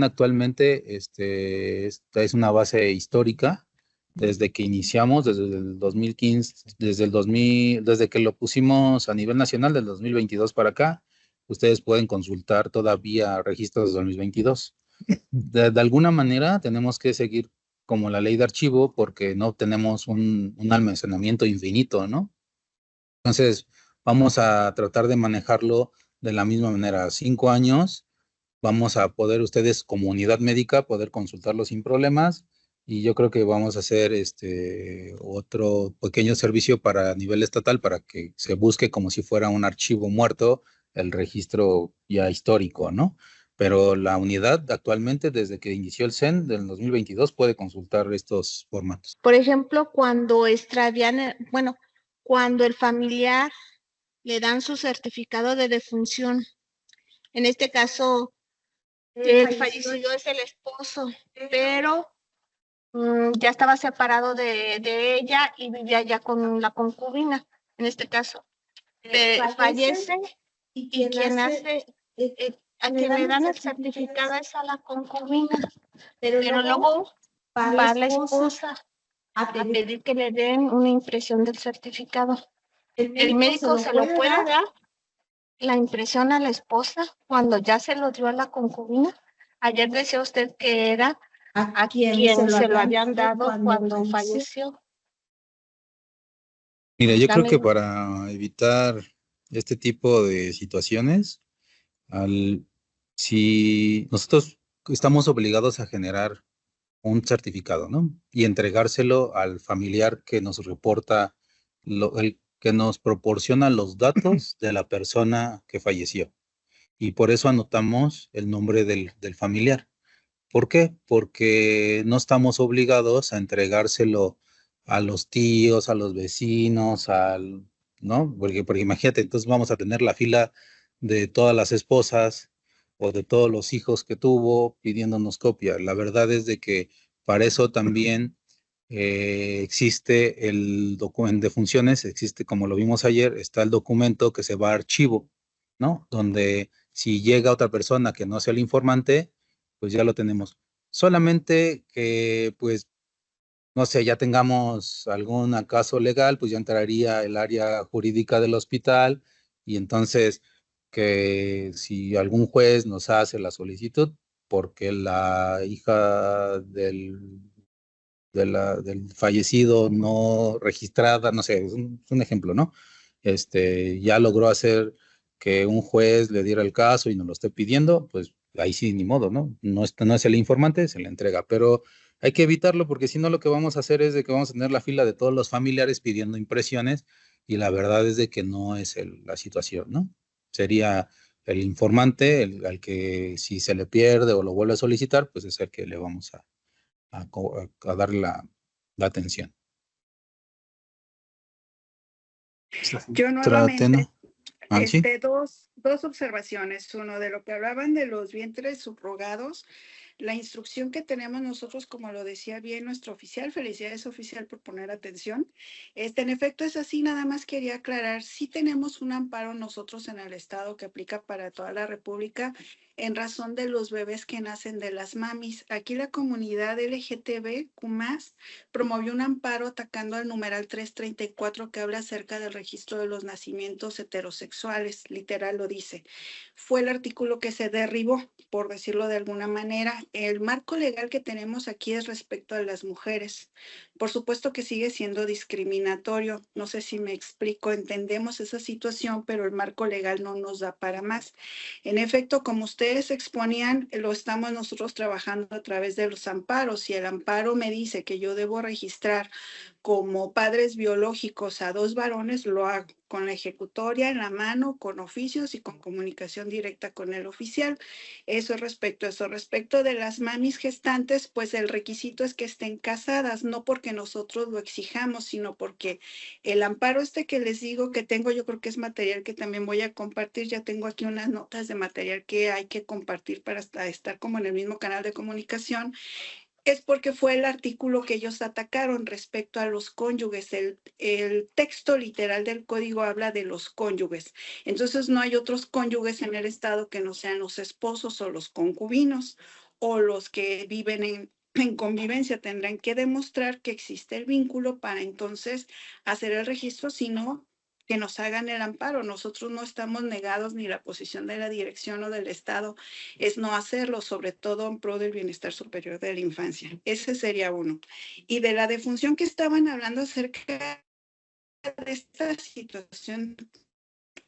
actualmente esta es una base histórica desde que iniciamos, desde el 2015, desde que lo pusimos a nivel nacional del 2022 para acá. Ustedes pueden consultar todavía registros de 2022. De alguna manera tenemos que seguir como la ley de archivo porque no tenemos un almacenamiento infinito, ¿no? Entonces, vamos a tratar de manejarlo de la misma manera. 5 años, vamos a poder ustedes como unidad médica poder consultarlo sin problemas y yo creo que vamos a hacer otro pequeño servicio para nivel estatal para que se busque como si fuera un archivo muerto el registro ya histórico, ¿no? Pero la unidad actualmente, desde que inició el CEN del 2022, puede consultar estos formatos. Por ejemplo, cuando extravían, bueno, cuando el familiar le dan su certificado de defunción, en este caso, el fallecido es el esposo, pero ya estaba separado de ella y vivía ya con la concubina, en este caso. Fallece y quien hace, a quien le dan el certificado es a la concubina, pero luego va la esposa a pedir que le den una impresión del certificado. El médico se lo puede dar la impresión a la esposa cuando ya se lo dio a la concubina. Ayer decía usted que era a quien se lo habían dado cuando falleció. Mira, yo creo que para evitar este tipo de situaciones, si nosotros estamos obligados a generar un certificado, ¿no? Y entregárselo al familiar que nos reporta, el que nos proporciona los datos de la persona que falleció. Y por eso anotamos el nombre del familiar. ¿Por qué? Porque no estamos obligados a entregárselo a los tíos, a los vecinos, ¿no? Porque imagínate, entonces vamos a tener la fila de todas las esposas o de todos los hijos que tuvo pidiéndonos copia. La verdad es de que para eso también existe el documento de funciones, existe, como lo vimos ayer, está el documento que se va a archivo, ¿no? Donde si llega otra persona que no sea el informante, pues ya lo tenemos. Solamente que, pues, no sé, ya tengamos algún caso legal, pues ya entraría el área jurídica del hospital y entonces que si algún juez nos hace la solicitud porque la hija del fallecido no registrada, no sé, es un ejemplo, ¿no? Ya logró hacer que un juez le diera el caso y nos lo esté pidiendo, pues ahí sí, ni modo, ¿no? No es el informante, se le entrega, pero hay que evitarlo porque si no lo que vamos a hacer es de que vamos a tener la fila de todos los familiares pidiendo impresiones y la verdad es de que no es la situación, ¿no? Sería el informante, al que si se le pierde o lo vuelve a solicitar, pues es el que le vamos a darle la atención. Yo nuevamente, dos observaciones. Uno, de lo que hablaban de los vientres subrogados, la instrucción que tenemos nosotros, como lo decía bien nuestro oficial, felicidades oficial por poner atención. En efecto es así, nada más quería aclarar, sí tenemos un amparo nosotros en el estado que aplica para toda la República en razón de los bebés que nacen de las mamis. Aquí la comunidad LGTBQ+ promovió un amparo atacando al numeral 334 que habla acerca del registro de los nacimientos heterosexuales, literal lo dice. Fue el artículo que se derribó, por decirlo de alguna manera. El marco legal que tenemos aquí es respecto a las mujeres. Por supuesto que sigue siendo discriminatorio. No sé si me explico, entendemos esa situación, pero el marco legal no nos da para más. En efecto, como ustedes exponían, lo estamos nosotros trabajando a través de los amparos. Si el amparo me dice que yo debo registrar como padres biológicos a 2 varones, lo hago con la ejecutoria en la mano, con oficios y con comunicación directa con el oficial. Eso es respecto a eso. Respecto de las mamis gestantes, pues el requisito es que estén casadas, no porque nosotros lo exijamos, sino porque el amparo que les digo que tengo, yo creo que es material que también voy a compartir. Ya tengo aquí unas notas de material que hay que compartir para estar como en el mismo canal de comunicación. Es porque fue el artículo que ellos atacaron respecto a los cónyuges. El texto literal del código habla de los cónyuges. Entonces no hay otros cónyuges en el estado que no sean los esposos o los concubinos o los que viven en convivencia. Tendrán que demostrar que existe el vínculo para entonces hacer el registro, sino que nos hagan el amparo. Nosotros no estamos negados, ni la posición de la dirección o del Estado es no hacerlo, sobre todo en pro del bienestar superior de la infancia. Ese sería uno. Y de la defunción que estaban hablando acerca de esta situación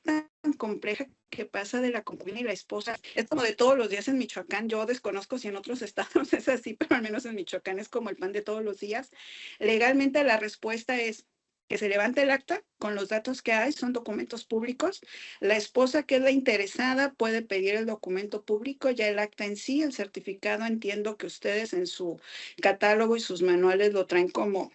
tan compleja que pasa de la concubina y la esposa es como de todos los días en Michoacán. Yo desconozco si en otros estados es así, pero al menos en Michoacán es como el pan de todos los días. Legalmente la respuesta es que se levante el acta con los datos que hay, son documentos públicos. La esposa, que es la interesada, puede pedir el documento público, ya el acta en sí, el certificado, entiendo que ustedes en su catálogo y sus manuales lo traen como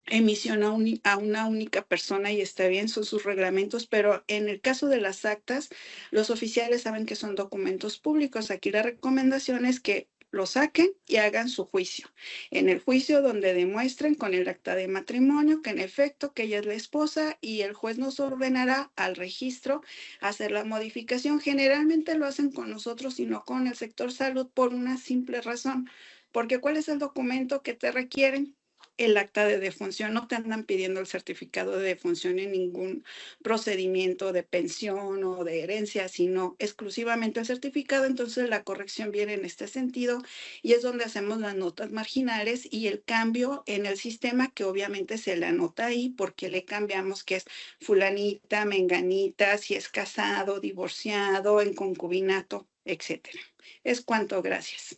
emisión a una única persona y está bien, son sus reglamentos, pero en el caso de las actas, los oficiales saben que son documentos públicos. Aquí la recomendación es que lo saquen y hagan su juicio. En el juicio donde demuestren con el acta de matrimonio que en efecto que ella es la esposa y el juez nos ordenará al registro hacer la modificación. Generalmente lo hacen con nosotros y no con el sector salud por una simple razón, porque ¿cuál es el documento que te requieren? El acta de defunción. No te andan pidiendo el certificado de defunción en ningún procedimiento de pensión o de herencia, sino exclusivamente el certificado. Entonces la corrección viene en este sentido y es donde hacemos las notas marginales y el cambio en el sistema, que obviamente se le anota ahí porque le cambiamos que es fulanita, menganita, si es casado, divorciado, en concubinato, etcétera. Es cuanto, gracias.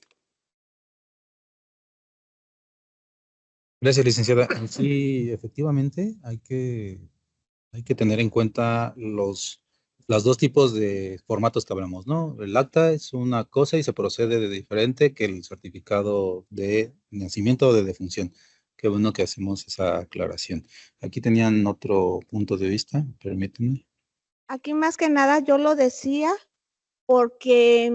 Gracias, licenciada. Sí, efectivamente, hay que tener en cuenta los dos tipos de formatos que hablamos, ¿no? El acta es una cosa y se procede de diferente que el certificado de nacimiento o de defunción. Qué bueno que hacemos esa aclaración. Aquí tenían otro punto de vista, permítanme. Aquí más que nada yo lo decía porque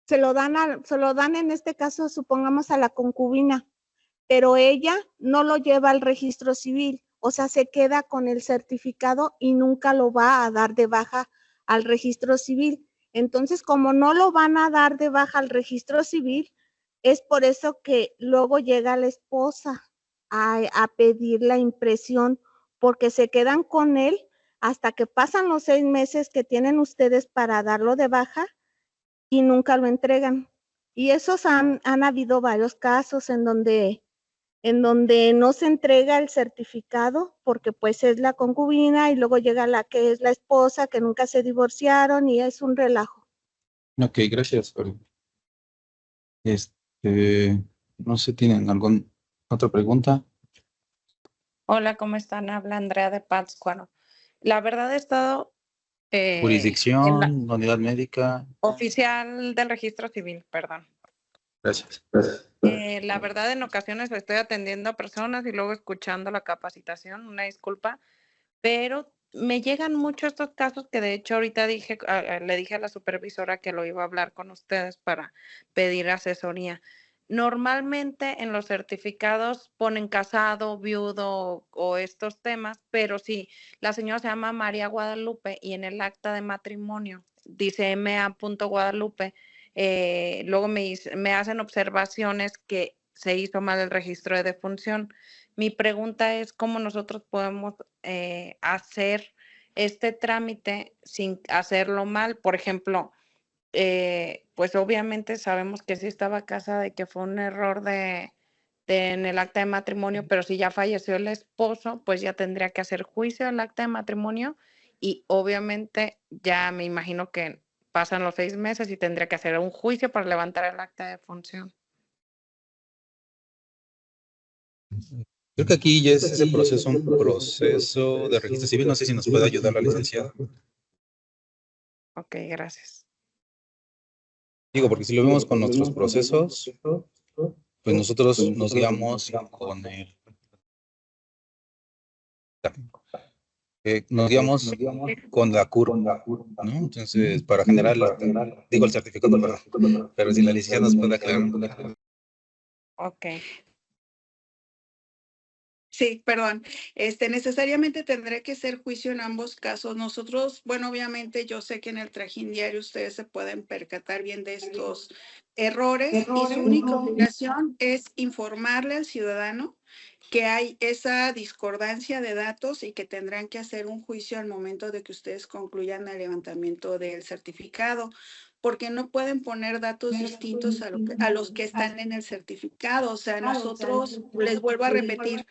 se lo dan en este caso, supongamos, a la concubina, pero ella no lo lleva al registro civil, o sea, se queda con el certificado y nunca lo va a dar de baja al registro civil. Entonces, como no lo van a dar de baja al registro civil, es por eso que luego llega la esposa a pedir la impresión, porque se quedan con él hasta que pasan los 6 meses que tienen ustedes para darlo de baja y nunca lo entregan. Y esos han habido varios casos en donde no se entrega el certificado porque pues es la concubina y luego llega la que es la esposa, que nunca se divorciaron y es un relajo. Ok, gracias. No sé, ¿tienen alguna otra pregunta? Hola, ¿cómo están? Habla Andrea de Pátzcuaro. La verdad he estado Jurisdicción, unidad médica. Oficial del registro civil, perdón. Gracias. La verdad, en ocasiones estoy atendiendo a personas y luego escuchando la capacitación, una disculpa, pero me llegan mucho estos casos que de hecho ahorita le dije a la supervisora que lo iba a hablar con ustedes para pedir asesoría. Normalmente en los certificados ponen casado, viudo o estos temas, pero si la señora se llama María Guadalupe y en el acta de matrimonio dice MA.Guadalupe, luego me hacen observaciones que se hizo mal el registro de defunción. Mi pregunta es cómo nosotros podemos hacer este trámite sin hacerlo mal. Por ejemplo, pues obviamente sabemos que sí estaba casada y que fue un error en el acta de matrimonio, pero si ya falleció el esposo, pues ya tendría que hacer juicio del acta de matrimonio y obviamente ya me imagino que pasan los 6 meses y tendría que hacer un juicio para levantar el acta de defunción. Creo que aquí ya es ese proceso, un proceso de registro civil. No sé si nos puede ayudar la licenciada. Ok, gracias. Digo, porque si lo vemos con nuestros procesos, pues nosotros nos guiamos con el... nos guiamos con la curva, ¿no? Entonces, para generar, digo, el certificado, perdón, pero si la licenciada nos puede aclarar. Ok. Sí, perdón. Necesariamente tendrá que ser juicio en ambos casos. Nosotros, bueno, obviamente yo sé que en el trajín diario ustedes se pueden percatar bien de estos errores y su única obligación es informarle al ciudadano que hay esa discordancia de datos y que tendrán que hacer un juicio al momento de que ustedes concluyan el levantamiento del certificado, porque no pueden poner datos distintos a los que están en el certificado. O sea, nosotros, les vuelvo a repetir,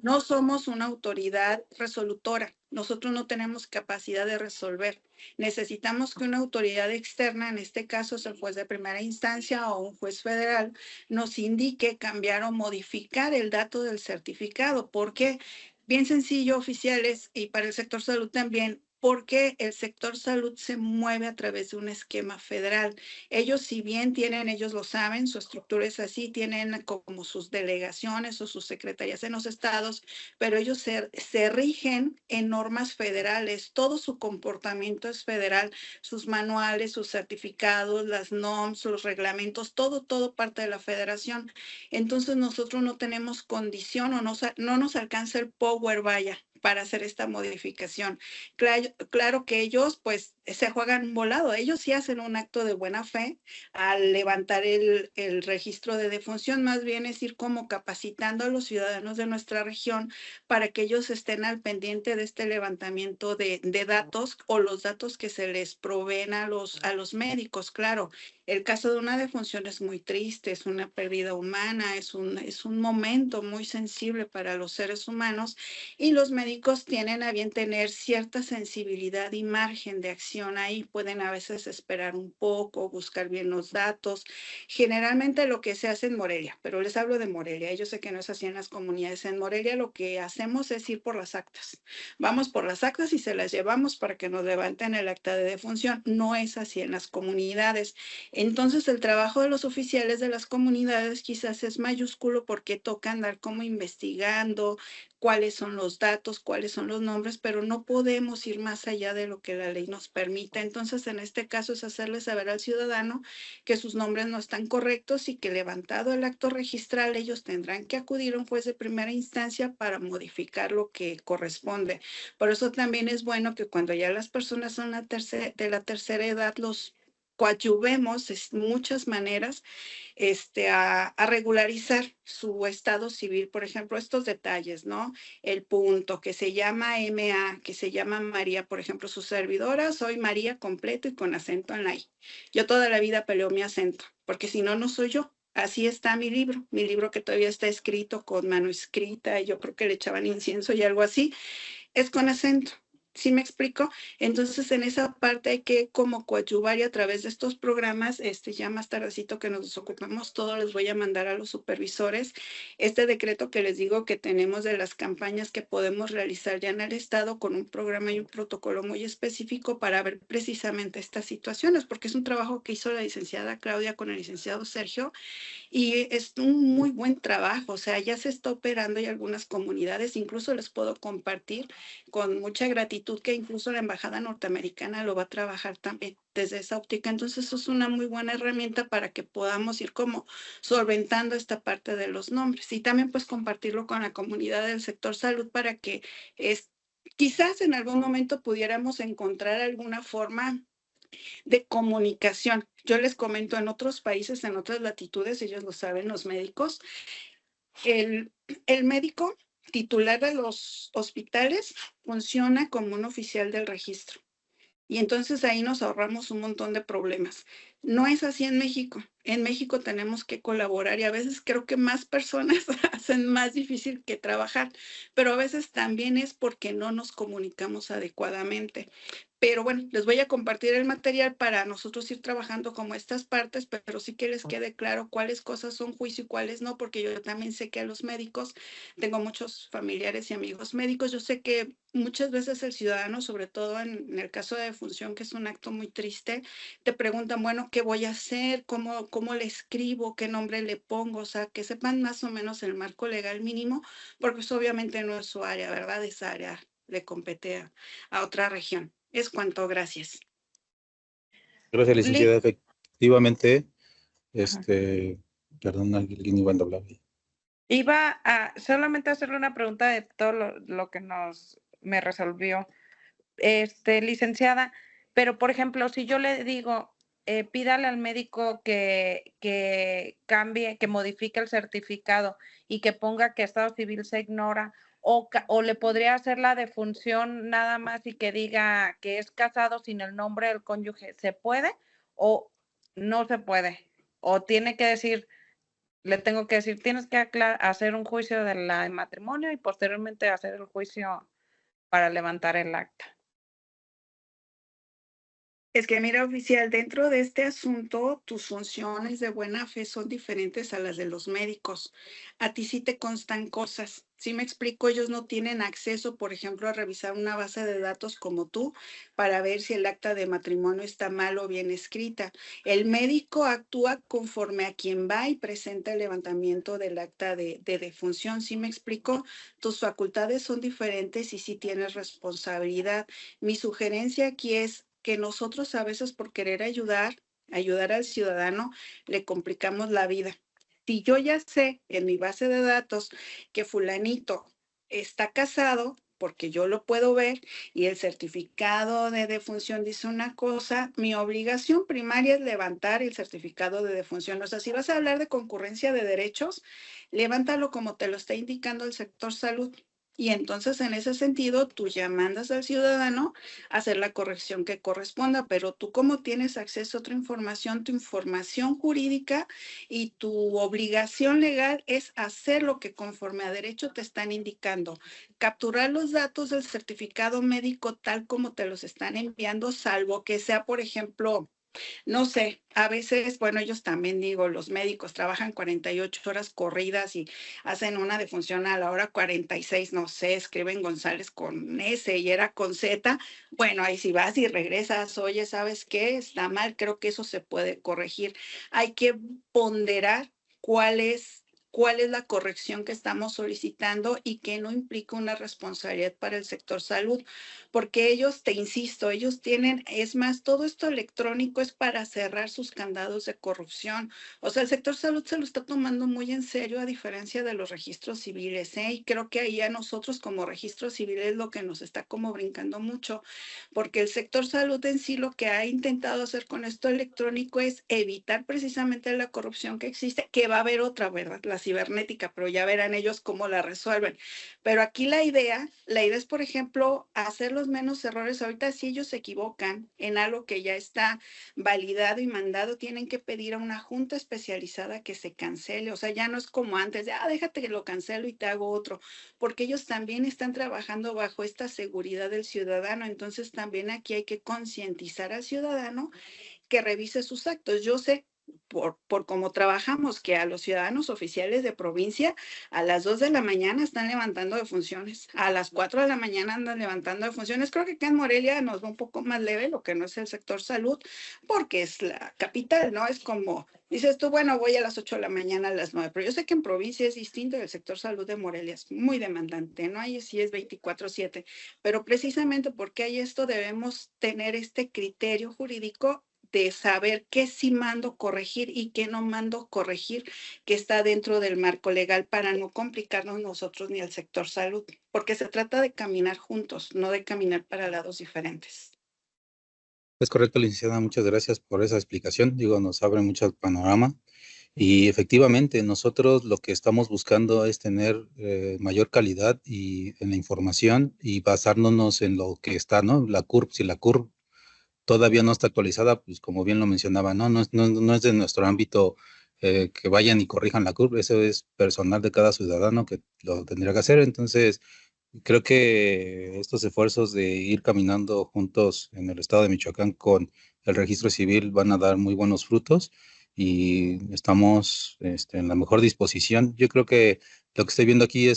No somos una autoridad resolutora. Nosotros no tenemos capacidad de resolver. Necesitamos que una autoridad externa, en este caso es el juez de primera instancia o un juez federal, nos indique cambiar o modificar el dato del certificado. ¿Por qué? Bien sencillo, oficiales, y para el sector salud también, porque el sector salud se mueve a través de un esquema federal. Ellos, si bien tienen, ellos lo saben, su estructura es así, tienen como sus delegaciones o sus secretarías en los estados, pero ellos se rigen en normas federales. Todo su comportamiento es federal, sus manuales, sus certificados, las NOMS, los reglamentos, todo parte de la federación. Entonces nosotros no tenemos condición o no nos alcanza el power, vaya, para hacer esta modificación. Claro que ellos pues se juegan un volado, ellos sí hacen un acto de buena fe al levantar el registro de defunción, más bien es ir como capacitando a los ciudadanos de nuestra región para que ellos estén al pendiente de este levantamiento de datos o los datos que se les proveen a los médicos. Claro, el caso de una defunción es muy triste, es una pérdida humana, es un momento muy sensible para los seres humanos y los médicos tienen a bien tener cierta sensibilidad y margen de acción ahí. Pueden a veces esperar un poco, buscar bien los datos. Generalmente lo que se hace en Morelia, pero les hablo de Morelia, yo sé que no es así en las comunidades. En Morelia lo que hacemos es ir por las actas. Vamos por las actas y se las llevamos para que nos levanten el acta de defunción. No es así en las comunidades. Entonces el trabajo de los oficiales de las comunidades quizás es mayúsculo porque toca andar como investigando cuáles son los datos, cuáles son los nombres, pero no podemos ir más allá de lo que la ley nos permite. Entonces, en este caso es hacerle saber al ciudadano que sus nombres no están correctos y que levantado el acto registral, ellos tendrán que acudir a un juez de primera instancia para modificar lo que corresponde. Por eso también es bueno que cuando ya las personas son de la tercera edad, los coadyuvemos de muchas maneras a regularizar su estado civil. Por ejemplo, estos detalles, ¿no? El punto que se llama MA, que se llama María, por ejemplo, su servidora, soy María completo y con acento en la I. Yo toda la vida peleo mi acento, porque si no, no soy yo. Así está mi libro que todavía está escrito con mano escrita, y yo creo que le echaban incienso y algo así, es con acento. ¿Sí me explico? Entonces, en esa parte hay que como coadyuvar y a través de estos programas, ya más tardecito que nos desocupamos todo, les voy a mandar a los supervisores este decreto que les digo que tenemos de las campañas que podemos realizar ya en el estado con un programa y un protocolo muy específico para ver precisamente estas situaciones, porque es un trabajo que hizo la licenciada Claudia con el licenciado Sergio y es un muy buen trabajo. O sea, ya se está operando y algunas comunidades, incluso les puedo compartir con mucha gratitud que incluso la embajada norteamericana lo va a trabajar también desde esa óptica. Entonces, eso es una muy buena herramienta para que podamos ir como solventando esta parte de los nombres y también pues compartirlo con la comunidad del sector salud para que quizás en algún momento pudiéramos encontrar alguna forma de comunicación. Yo les comento, en otros países, en otras latitudes, ellos lo saben, los médicos, el médico titular de los hospitales funciona como un oficial del registro. Y entonces ahí nos ahorramos un montón de problemas. No es así en México. En México tenemos que colaborar y a veces creo que más personas hacen más difícil que trabajar, pero a veces también es porque no nos comunicamos adecuadamente. Pero bueno, les voy a compartir el material para nosotros ir trabajando como estas partes, pero sí que les quede claro cuáles cosas son juicio y cuáles no, porque yo también sé que a los médicos, tengo muchos familiares y amigos médicos, yo sé que muchas veces el ciudadano, sobre todo en el caso de defunción, que es un acto muy triste, te preguntan, bueno, ¿qué voy a hacer? ¿Cómo le escribo? ¿Qué nombre le pongo? O sea, que sepan más o menos el marco legal mínimo, porque pues, obviamente no es su área, ¿verdad? Esa área le compete a otra región. Es cuanto, gracias. Gracias, licenciada. Efectivamente, perdón, alguien iba a hablar. Iba a solamente hacerle una pregunta de todo lo que me resolvió, licenciada, pero por ejemplo, si yo le digo, pídale al médico que cambie, que modifique el certificado y que ponga que estado civil se ignora, o le podría hacer la defunción nada más y que diga que es casado sin el nombre del cónyuge, ¿se puede o no se puede? O tiene que decir le tengo que decir, tienes que hacer un juicio de la de matrimonio y posteriormente hacer el juicio para levantar el acta. Es que mira, oficial, dentro de este asunto, tus funciones de buena fe son diferentes a las de los médicos. A ti sí te constan cosas. Si me explico, ellos no tienen acceso, por ejemplo, a revisar una base de datos como tú para ver si el acta de matrimonio está mal o bien escrita. El médico actúa conforme a quien va y presenta el levantamiento del acta de defunción. Si me explico, tus facultades son diferentes y sí tienes responsabilidad. Mi sugerencia aquí es que nosotros a veces por querer ayudar al ciudadano, le complicamos la vida. Si yo ya sé en mi base de datos que fulanito está casado, porque yo lo puedo ver, y el certificado de defunción dice una cosa, mi obligación primaria es levantar el certificado de defunción. O sea, si vas a hablar de concurrencia de derechos, levántalo como te lo está indicando el sector salud. Y entonces, en ese sentido, tú ya mandas al ciudadano a hacer la corrección que corresponda, pero tú como tienes acceso a otra información, tu información jurídica y tu obligación legal es hacer lo que conforme a derecho te están indicando. Capturar los datos del certificado médico tal como te los están enviando, salvo que sea, por ejemplo, no sé, a veces, bueno, ellos también digo, los médicos trabajan 48 horas corridas y hacen una defunción a la hora 46, no sé, escriben González con S y era con Z. Bueno, ahí si vas y regresas, oye, ¿sabes qué? Está mal, creo que eso se puede corregir. Hay que ponderar cuál es la corrección que estamos solicitando y que no implica una responsabilidad para el sector salud, porque ellos, te insisto, ellos tienen, es más, todo esto electrónico es para cerrar sus candados de corrupción. O sea, el sector salud se lo está tomando muy en serio a diferencia de los registros civiles, ¿eh? Y creo que ahí a nosotros como registros civiles lo que nos está como brincando mucho, porque el sector salud en sí lo que ha intentado hacer con esto electrónico es evitar precisamente la corrupción que existe, que va a haber otra, ¿verdad? La cibernética, pero ya verán ellos cómo la resuelven. Pero aquí la idea es, por ejemplo, hacer los menos errores. Ahorita si ellos se equivocan en algo que ya está validado y mandado, tienen que pedir a una junta especializada que se cancele. O sea, ya no es como antes de, déjate que lo cancelo y te hago otro, porque ellos también están trabajando bajo esta seguridad del ciudadano. Entonces también aquí hay que concientizar al ciudadano que revise sus actos. Yo sé por cómo trabajamos, que a los ciudadanos oficiales de provincia a las 2 de la mañana están levantando defunciones, a las 4 de la mañana andan levantando defunciones. Creo que acá en Morelia nos va un poco más leve, lo que no es el sector salud, porque es la capital, ¿no? Es como, dices tú, bueno, voy a las 8 de la mañana, a las 9, pero yo sé que en provincia es distinto, el sector salud de Morelia es muy demandante, ¿no? Ahí sí es 24/7, pero precisamente porque hay esto debemos tener este criterio jurídico de saber qué sí mando corregir y qué no mando corregir, que está dentro del marco legal para no complicarnos nosotros ni el sector salud, porque se trata de caminar juntos, no de caminar para lados diferentes. Es correcto, licenciada, muchas gracias por esa explicación. Digo, nos abre mucho el panorama y efectivamente nosotros lo que estamos buscando es tener mayor calidad en la información y basándonos en lo que está, ¿no? La CURP, si la CURP todavía no está actualizada, pues como bien lo mencionaba, no es de nuestro ámbito que vayan y corrijan la curva, eso es personal de cada ciudadano que lo tendría que hacer. Entonces, creo que estos esfuerzos de ir caminando juntos en el estado de Michoacán con el registro civil van a dar muy buenos frutos y estamos en la mejor disposición. Yo creo que lo que estoy viendo aquí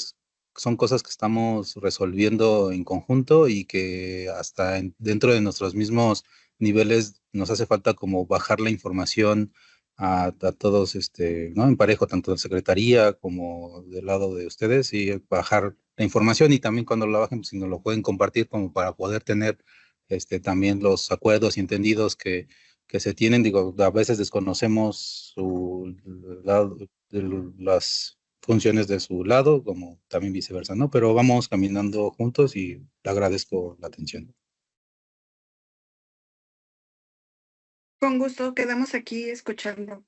son cosas que estamos resolviendo en conjunto y que hasta dentro de nuestros mismos niveles nos hace falta como bajar la información a todos, ¿no? En parejo, tanto de secretaría como del lado de ustedes, y bajar la información y también cuando la bajen, pues, si nos lo pueden compartir como para poder tener también los acuerdos y entendidos que se tienen. Digo, a veces desconocemos las funciones de su lado, como también viceversa, ¿no? Pero vamos caminando juntos y le agradezco la atención. Con gusto, quedamos aquí escuchando.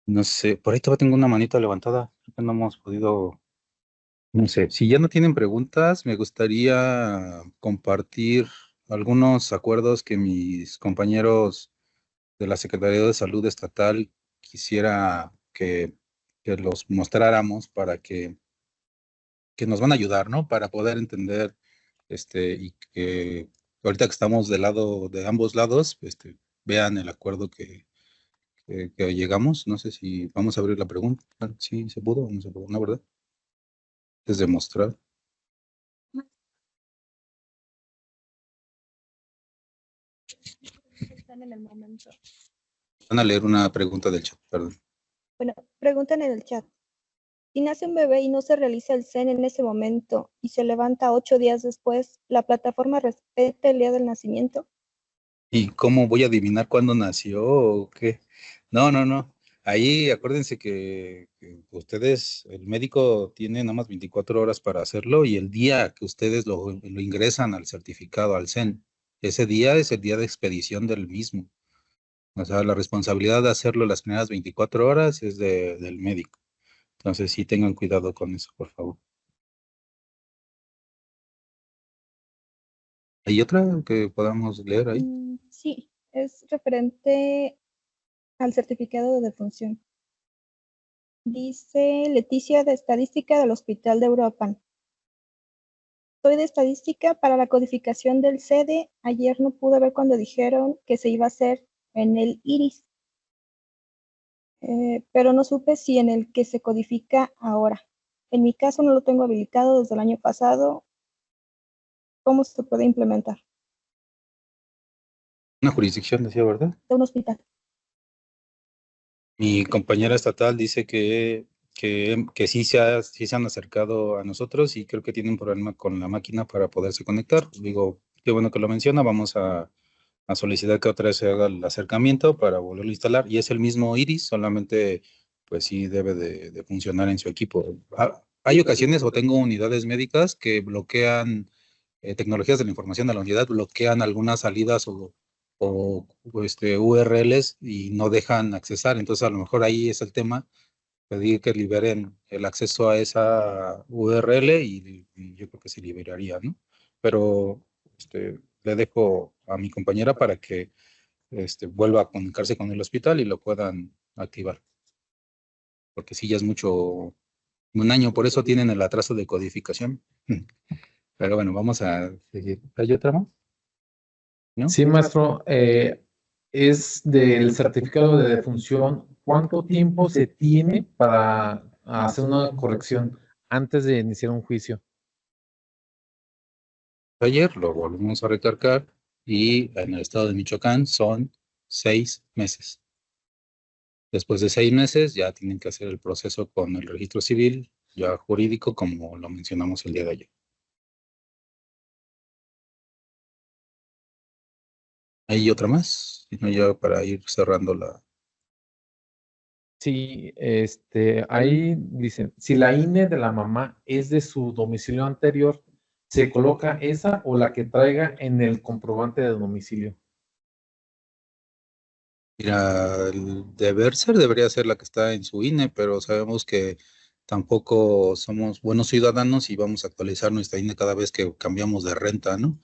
No sé, por ahí todavía tengo una manita levantada, no hemos podido, no sé, si ya no tienen preguntas, me gustaría compartir algunos acuerdos que mis compañeros de la Secretaría de Salud Estatal quisiera que los mostráramos para que nos van a ayudar, ¿no? Para poder entender, y que ahorita que estamos de ambos lados, vean el acuerdo que llegamos. No sé si vamos a abrir la pregunta. Sí, se pudo o no se pudo, ¿no, verdad? Es demostrar. Están en el momento. Van a leer una pregunta del chat, perdón. Bueno, preguntan en el chat. Si nace un bebé y no se realiza el CEN en ese momento y se levanta 8 días después, ¿la plataforma respeta el día del nacimiento? ¿Y cómo voy a adivinar cuándo nació o qué? No. Ahí acuérdense que ustedes, el médico tiene nada más 24 horas para hacerlo y el día que ustedes lo ingresan al certificado, al CEN, ese día es el día de expedición del mismo. O sea, la responsabilidad de hacerlo las primeras 24 horas es del médico. Entonces sí tengan cuidado con eso, por favor. ¿Hay otra que podamos leer ahí? Sí, es referente al certificado de defunción. Dice Leticia de Estadística del Hospital de Europa. Soy de Estadística para la codificación del SEDE. Ayer no pude ver cuando dijeron que se iba a hacer en el IRIS, pero no supe si en el que se codifica ahora. En mi caso no lo tengo habilitado desde el año pasado. ¿Cómo se puede implementar? Una jurisdicción, decía, ¿verdad? De un hospital. Mi compañera estatal dice que sí se han acercado a nosotros y creo que tienen un problema con la máquina para poderse conectar. Digo, qué bueno que lo menciona, vamos a solicitar que otra vez se haga el acercamiento para volverlo a instalar. Y es el mismo Iris, solamente pues sí debe de funcionar en su equipo. Hay ocasiones o tengo unidades médicas que bloquean tecnologías de la información de la unidad, bloquean algunas salidas o URLs y no dejan accesar. Entonces, a lo mejor ahí es el tema, pedir que liberen el acceso a esa URL y yo creo que se liberaría, ¿no? Pero le dejo a mi compañera para que vuelva a comunicarse con el hospital y lo puedan activar. Porque sí, ya es mucho, un año, por eso tienen el atraso de codificación. Pero bueno, vamos a seguir. ¿Hay otra más? ¿No? Sí, maestro, es del certificado de defunción. ¿Cuánto tiempo se tiene para hacer una corrección antes de iniciar un juicio? Ayer lo volvemos a recargar y en el estado de Michoacán son 6 meses. Después de 6 meses ya tienen que hacer el proceso con el registro civil, ya jurídico, como lo mencionamos el día de ayer. ¿Hay otra más? Si no, ya para ir cerrando la... Sí, ahí dicen, si la INE de la mamá es de su domicilio anterior, ¿se coloca esa o la que traiga en el comprobante de domicilio? Mira, el deber ser debería ser la que está en su INE, pero sabemos que tampoco somos buenos ciudadanos y vamos a actualizar nuestra INE cada vez que cambiamos de renta, ¿no?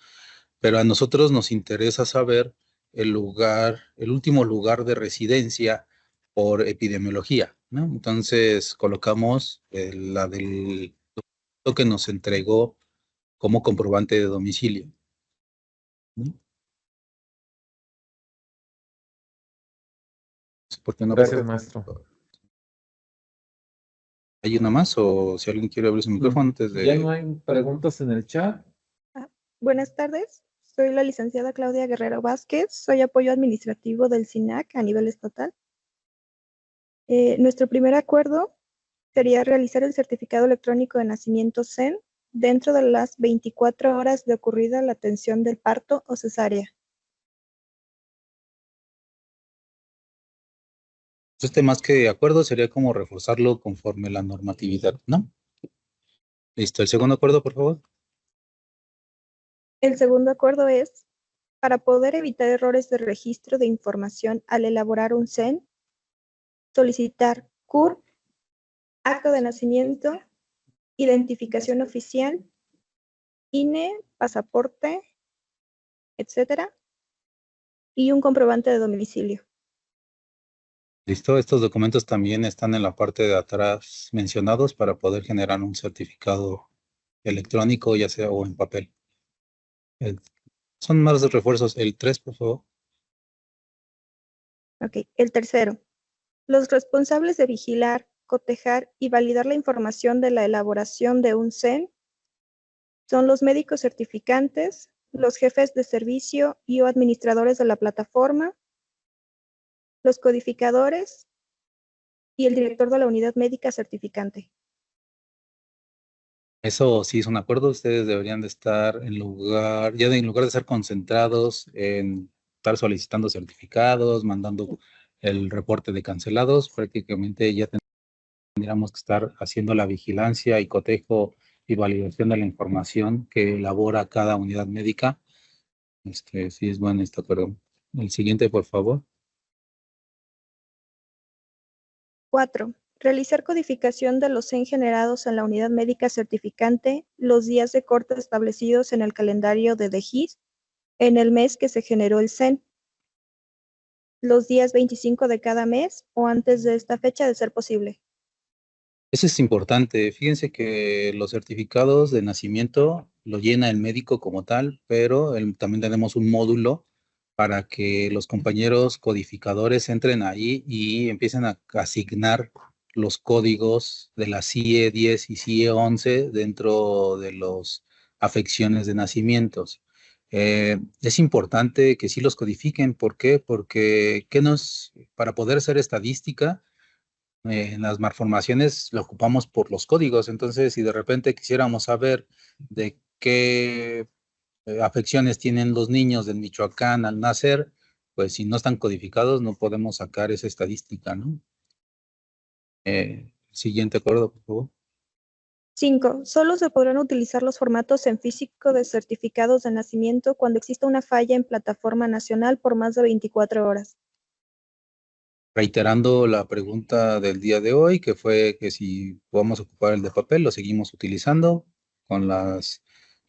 Pero a nosotros nos interesa saber el último lugar de residencia por epidemiología, ¿no? Entonces colocamos la del documento que nos entregó como comprobante de domicilio, ¿no? ¿Por qué no? Gracias, maestro. ¿Hay una más o si alguien quiere abrir su micrófono antes de... Ya no hay preguntas en el chat. Buenas tardes, soy la licenciada Claudia Guerrero Vázquez, soy apoyo administrativo del SINAC a nivel estatal. Nuestro primer acuerdo sería realizar el certificado electrónico de nacimiento CEN dentro de las 24 horas de ocurrida la atención del parto o cesárea. Más que acuerdo sería como reforzarlo conforme la normatividad, ¿no? Listo, el segundo acuerdo, por favor. El segundo acuerdo es, para poder evitar errores de registro de información al elaborar un CEN, solicitar CURP, acta de nacimiento, identificación oficial, INE, pasaporte, etcétera, y un comprobante de domicilio. Listo, estos documentos también están en la parte de atrás mencionados para poder generar un certificado electrónico, ya sea o en papel. Son más refuerzos. El 3, por favor. Ok, el tercero. Los responsables de vigilar, cotejar y validar la información de la elaboración de un CEN son los médicos certificantes, los jefes de servicio y o administradores de la plataforma, los codificadores y el director de la unidad médica certificante. Eso sí es un acuerdo. Ustedes deberían de estar en lugar de estar concentrados en estar solicitando certificados, mandando el reporte de cancelados, prácticamente ya tendríamos que estar haciendo la vigilancia y cotejo y validación de la información que elabora cada unidad médica. Sí es bueno este acuerdo. El siguiente, por favor. 4. Realizar codificación de los CEN generados en la unidad médica certificante los días de corte establecidos en el calendario de DEGIS en el mes que se generó el CEN, los días 25 de cada mes o antes de esta fecha de ser posible. Eso es importante. Fíjense que los certificados de nacimiento lo llena el médico como tal, pero también tenemos un módulo para que los compañeros codificadores entren ahí y empiecen a asignar los códigos de la CIE 10 y CIE 11 dentro de las afecciones de nacimientos. Es importante que sí los codifiquen. ¿Por qué? Porque para poder hacer estadística, en las malformaciones lo ocupamos por los códigos. Entonces, si de repente quisiéramos saber de qué afecciones tienen los niños de Michoacán al nacer, pues si no están codificados no podemos sacar esa estadística, ¿no? Siguiente acuerdo, por favor. 5. Solo se podrán utilizar los formatos en físico de certificados de nacimiento cuando exista una falla en plataforma nacional por más de 24 horas. Reiterando la pregunta del día de hoy, que fue que si podemos ocupar el de papel, lo seguimos utilizando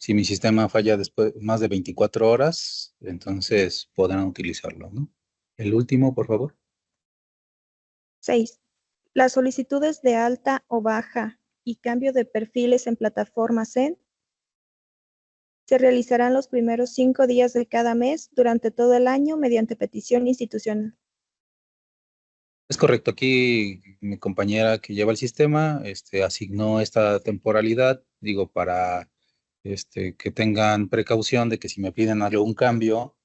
si mi sistema falla después más de 24 horas, entonces podrán utilizarlo, ¿no? El último, por favor. 6. Las solicitudes de alta o baja y cambio de perfiles en plataforma CEN se realizarán los primeros 5 días de cada mes durante todo el año mediante petición institucional. Es correcto. Aquí mi compañera que lleva el sistema asignó esta temporalidad, digo, para que tengan precaución de que si me piden algún cambio,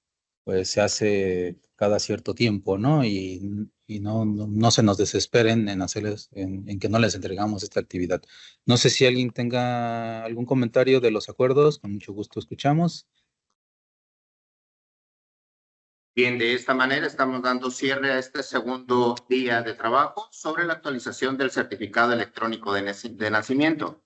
pues se hace cada cierto tiempo, ¿no? Y no se nos desesperen en que no les entregamos esta actividad. No sé si alguien tenga algún comentario de los acuerdos, con mucho gusto escuchamos. Bien, de esta manera estamos dando cierre a este segundo día de trabajo sobre la actualización del certificado electrónico de nacimiento.